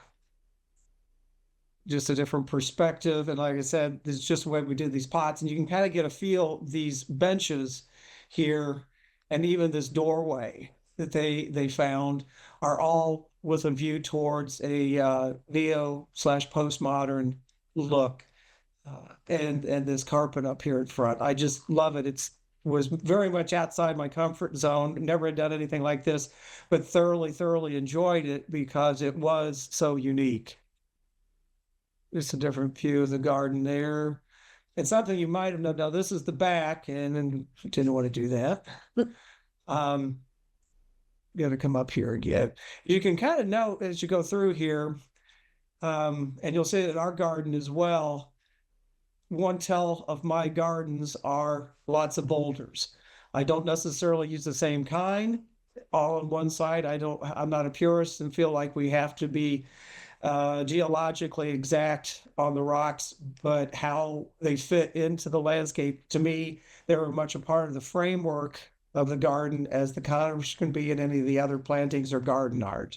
S3: Just a different perspective. And like I said, this is just the way we did these pots. And you can kind of get a feel, these benches here and even this doorway that they found are all with a view towards a neo/postmodern look. And this carpet up here in front, I just love it. It's was very much outside my comfort zone. Never had done anything like this, but thoroughly enjoyed it because it was so unique. Just a different view of the garden there. It's something you might have known. Now this is the back, and didn't want to do that. Got to come up here again. You can kind of know as you go through here, and you'll see that our garden as well. One tell of my gardens are lots of boulders. I don't necessarily use the same kind all on one side. I'm not a purist and feel like we have to be geologically exact on the rocks, but how they fit into the landscape, to me, they were much a part of the framework of the garden as the conifers can be in any of the other plantings or garden art.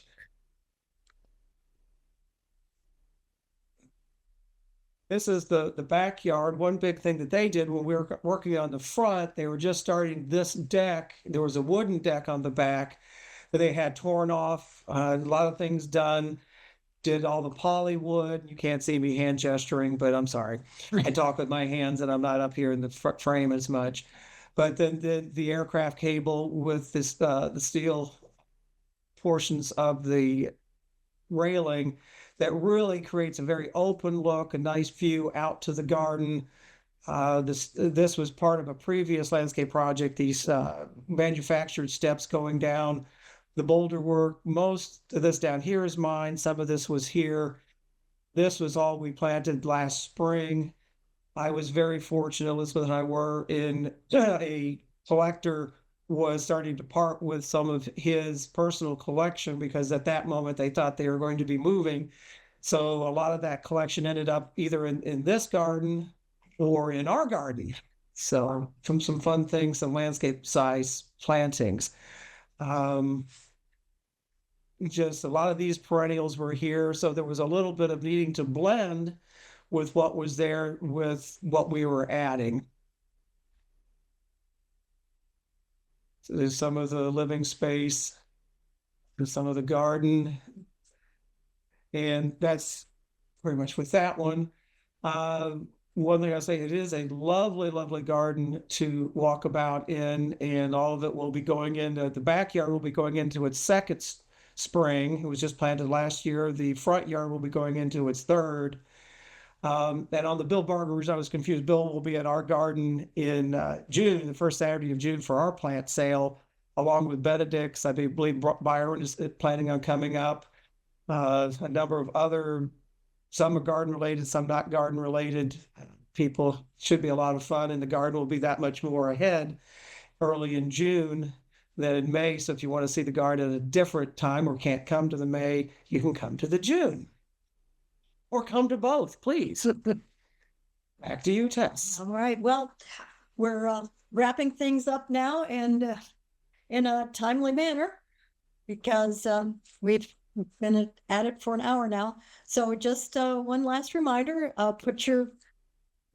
S3: This is the backyard. One big thing that they did when we were working on the front, they were just starting this deck. There was a wooden deck on the back that they had torn off, a lot of things done. Did all the polywood. You can't see me hand gesturing, but I'm sorry. I talk with my hands and I'm not up here in the frame as much. But then the aircraft cable with this the steel portions of the railing that really creates a very open look, a nice view out to the garden. This was part of a previous landscape project, these manufactured steps going down the boulder work. Most of this down here is mine. Some of this was here. This was all we planted last spring. I was very fortunate, Elizabeth and I were in a collector was starting to part with some of his personal collection because at that moment they thought they were going to be moving. So a lot of that collection ended up either in this garden or in our garden. So some fun things, some landscape size plantings. Just a lot of these perennials were here, so there was a little bit of needing to blend with what was there with what we were adding. So there's some of the living space, there's some of the garden, and that's pretty much with that one. One thing I say, it is a lovely, lovely garden to walk about in, and all of it will be going into the backyard will be going into its second spring. It was just planted last year. The front yard will be going into its third. And on the Bill Bargers, I was confused. Bill will be at our garden in June, the first Saturday of June, for our plant sale, along with Benedict's. I believe Byron is planning on coming up. A number of other, some are garden related, some not garden related. People, should be a lot of fun, and the garden will be that much more ahead early in June than in May. So if you want to see the garden at a different time or can't come to the May, you can come to the June. Or come to both, please. Back to you, Tess.
S2: All right. Well, we're wrapping things up now, and in a timely manner, because we've been at it for an hour now. So just one last reminder, put your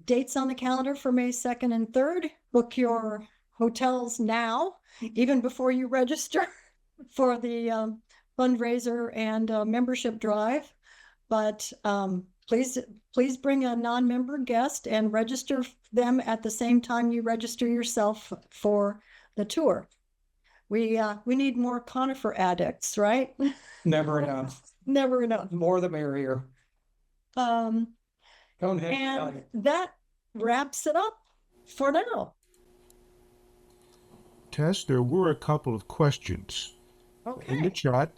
S2: dates on the calendar for May 2nd and 3rd. Book your hotels now, even before you register for the fundraiser and membership drive. But please bring a non-member guest and register them at the same time you register yourself for the tour. We need more conifer addicts, right?
S3: Never enough.
S2: Never enough.
S3: More the merrier. Go ahead.
S2: And that wraps it up for now.
S1: Tess, there were a couple of questions in the chat.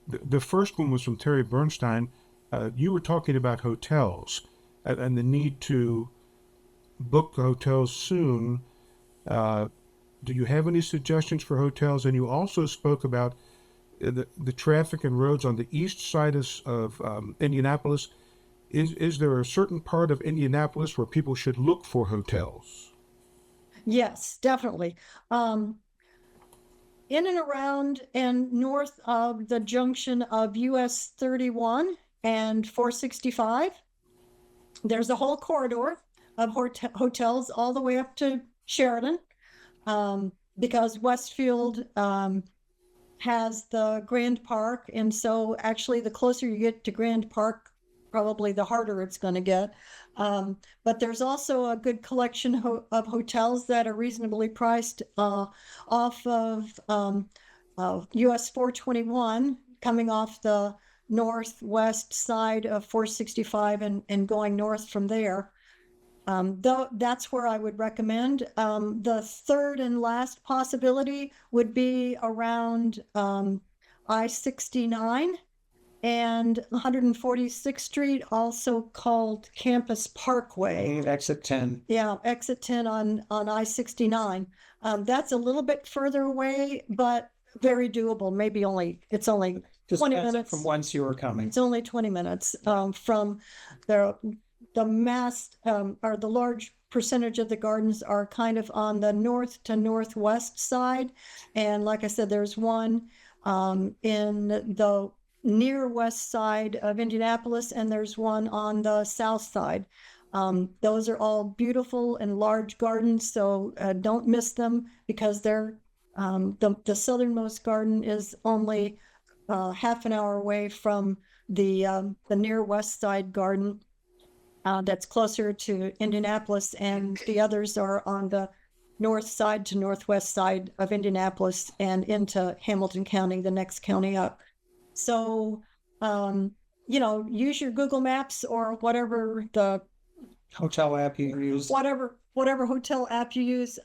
S1: The first one was from Terry Bernstein. You were talking about hotels and the need to book hotels soon. Do you have any suggestions for hotels? And you also spoke about the traffic and roads on the east side of Indianapolis. Is there a certain part of Indianapolis where people should look for hotels?
S2: Yes, definitely. In and around and north of the junction of US 31 and 465, there's a whole corridor of hotels all the way up to Sheridan, because Westfield has the Grand Park. And so actually the closer you get to Grand Park, probably the harder it's going to get. But there's also a good collection of hotels that are reasonably priced off of US 421, coming off the northwest side of 465 and going north from there. Though that's where I would recommend. The third and last possibility would be around I-69 and 146th Street, also called Campus Parkway.
S3: Exit 10.
S2: Yeah, exit 10 on I-69. That's a little bit further away, but very doable. Maybe it's only
S3: Just
S2: 20 minutes
S3: from whence you were coming.
S2: It's only 20 minutes from the mass or the large percentage of the gardens are kind of on the north to northwest side. And like I said, there's one in the near west side of Indianapolis, and there's one on the south side. Those are all beautiful and large gardens, so don't miss them, because they're the southernmost garden is only half an hour away from the near west side garden that's closer to Indianapolis, and the others are on the north side to northwest side of Indianapolis and into Hamilton County, the next county up. So, use your Google Maps or whatever the
S3: hotel app you use.
S2: Whatever hotel app you use,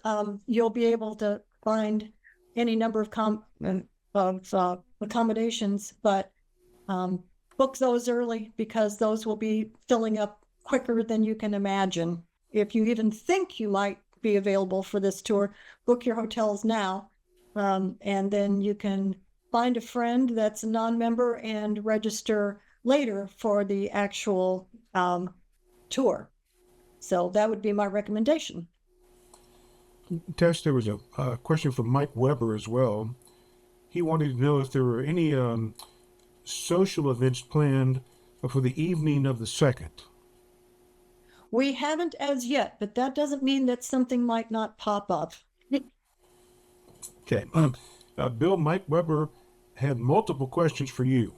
S2: you'll be able to find any number of accommodations, but book those early, because those will be filling up quicker than you can imagine. If you even think you might be available for this tour, book your hotels now, and then you can find a friend that's a non-member and register later for the actual tour. So that would be my recommendation.
S1: Tess, there was a question from Mike Weber as well. He wanted to know if there were any social events planned for the evening of the 2nd.
S2: We haven't as yet, but that doesn't mean that something might not pop up.
S1: Okay. Bill, Mike Weber had multiple questions for you.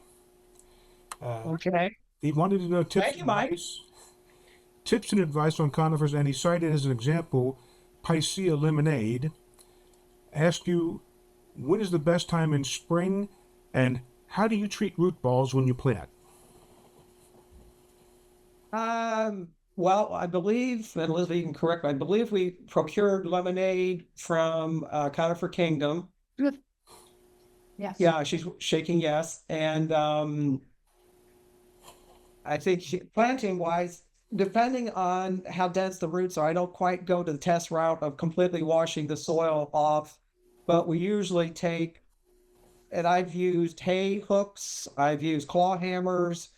S3: Okay.
S1: He wanted to know
S3: Thank you, Mike.
S1: tips and advice on conifers, and he cited as an example Picea lemonade. Asked you, when is the best time in spring, and how do you treat root balls when you plant?
S3: Well, I believe, and Elizabeth, you can correct me, I believe we procured lemonade from Conifer Kingdom.
S2: Yes.
S3: Yeah, she's shaking yes. And I think planting wise, depending on how dense the roots are, I don't quite go to the test route of completely washing the soil off, but we usually take, and I've used hay hooks, I've used claw hammers,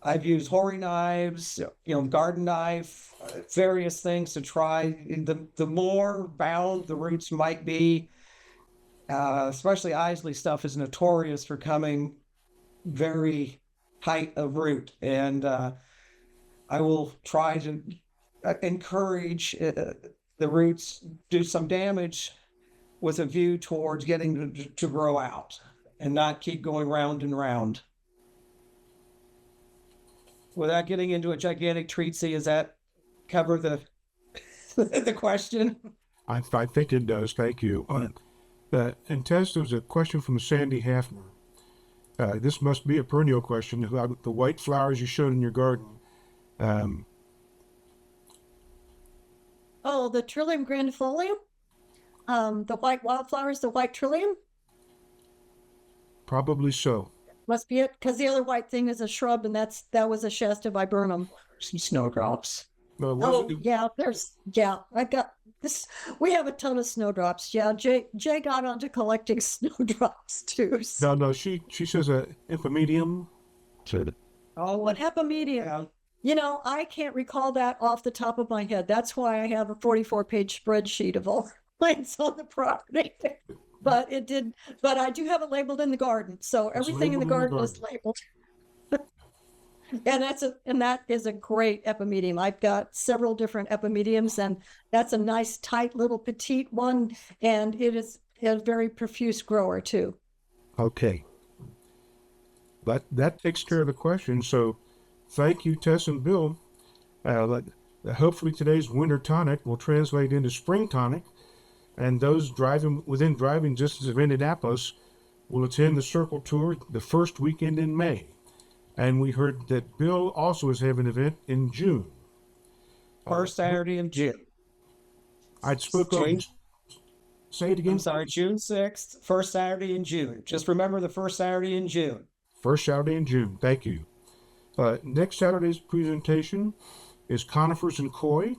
S3: I've used hoary knives, garden knife, various things to try. The more bound the roots might be, especially Isley stuff is notorious for coming very tight of root. And I will try to encourage the roots do some damage with a view towards getting to grow out and not keep going round and round. Without getting into a gigantic treatise, does that cover the the question?
S1: I think it does. Thank you. And Tess, there was a question from Sandy Hafner. This must be a perennial question about the white flowers you showed in your garden.
S2: Oh, the Trillium grandifolium? The white wildflowers, the white trillium?
S1: Probably so.
S2: Must be it, because the other white thing is a shrub, and that was a Shasta viburnum.
S3: Some snowdrops.
S2: Oh, yeah, I got this. We have a ton of snowdrops. Yeah, Jay got onto collecting snowdrops too.
S1: No, she says a epimedium.
S3: Oh,
S2: What epimedium?
S3: yeah.
S2: I can't recall that off the top of my head. That's why I have a 44-page spreadsheet of all plants on the property. But I do have it labeled in the garden. So everything in the garden is labeled. And that is a great epimedium. I've got several different epimediums, and that's a nice, tight little petite one. And it is a very profuse grower too.
S1: Okay. But that takes care of the question. So thank you, Tess and Bill. Hopefully today's winter tonic will translate into spring tonic, and those within driving distance of Indianapolis will attend the Circle Tour the first weekend in May. And we heard that Bill also is having an event in June.
S3: First Saturday in June.
S1: I'd spoken. Say it again.
S3: I'm sorry, June 6th, first Saturday in June. Just remember the first Saturday in June.
S1: First Saturday in June. Thank you. Next Saturday's presentation is Conifers and Koi,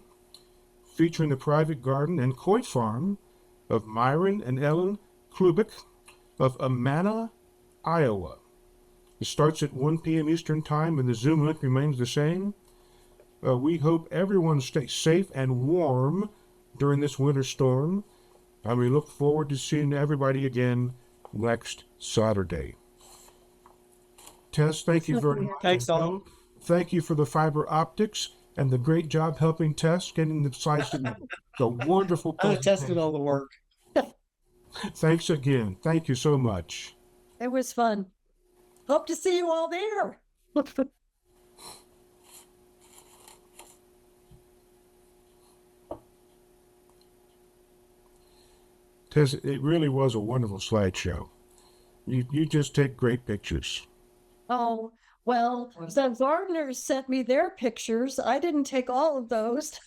S1: featuring the private garden and koi farm of Myron and Ellen Klubik of Amana, Iowa. It starts at 1 p.m. Eastern Time, and the Zoom link remains the same. We hope everyone stays safe and warm during this winter storm, and we look forward to seeing everybody again next Saturday. Tess, thank you very much.
S3: Thanks, all.
S1: Thank you for the fiber optics and the great job helping Tess getting the slides together. The wonderful
S3: Tess did all the work.
S1: Thanks again. Thank you so much.
S2: It was fun. Hope to see you all there.
S1: Tess, it really was a wonderful slideshow. You just take great pictures.
S2: Oh, well, the gardeners sent me their pictures. I didn't take all of those.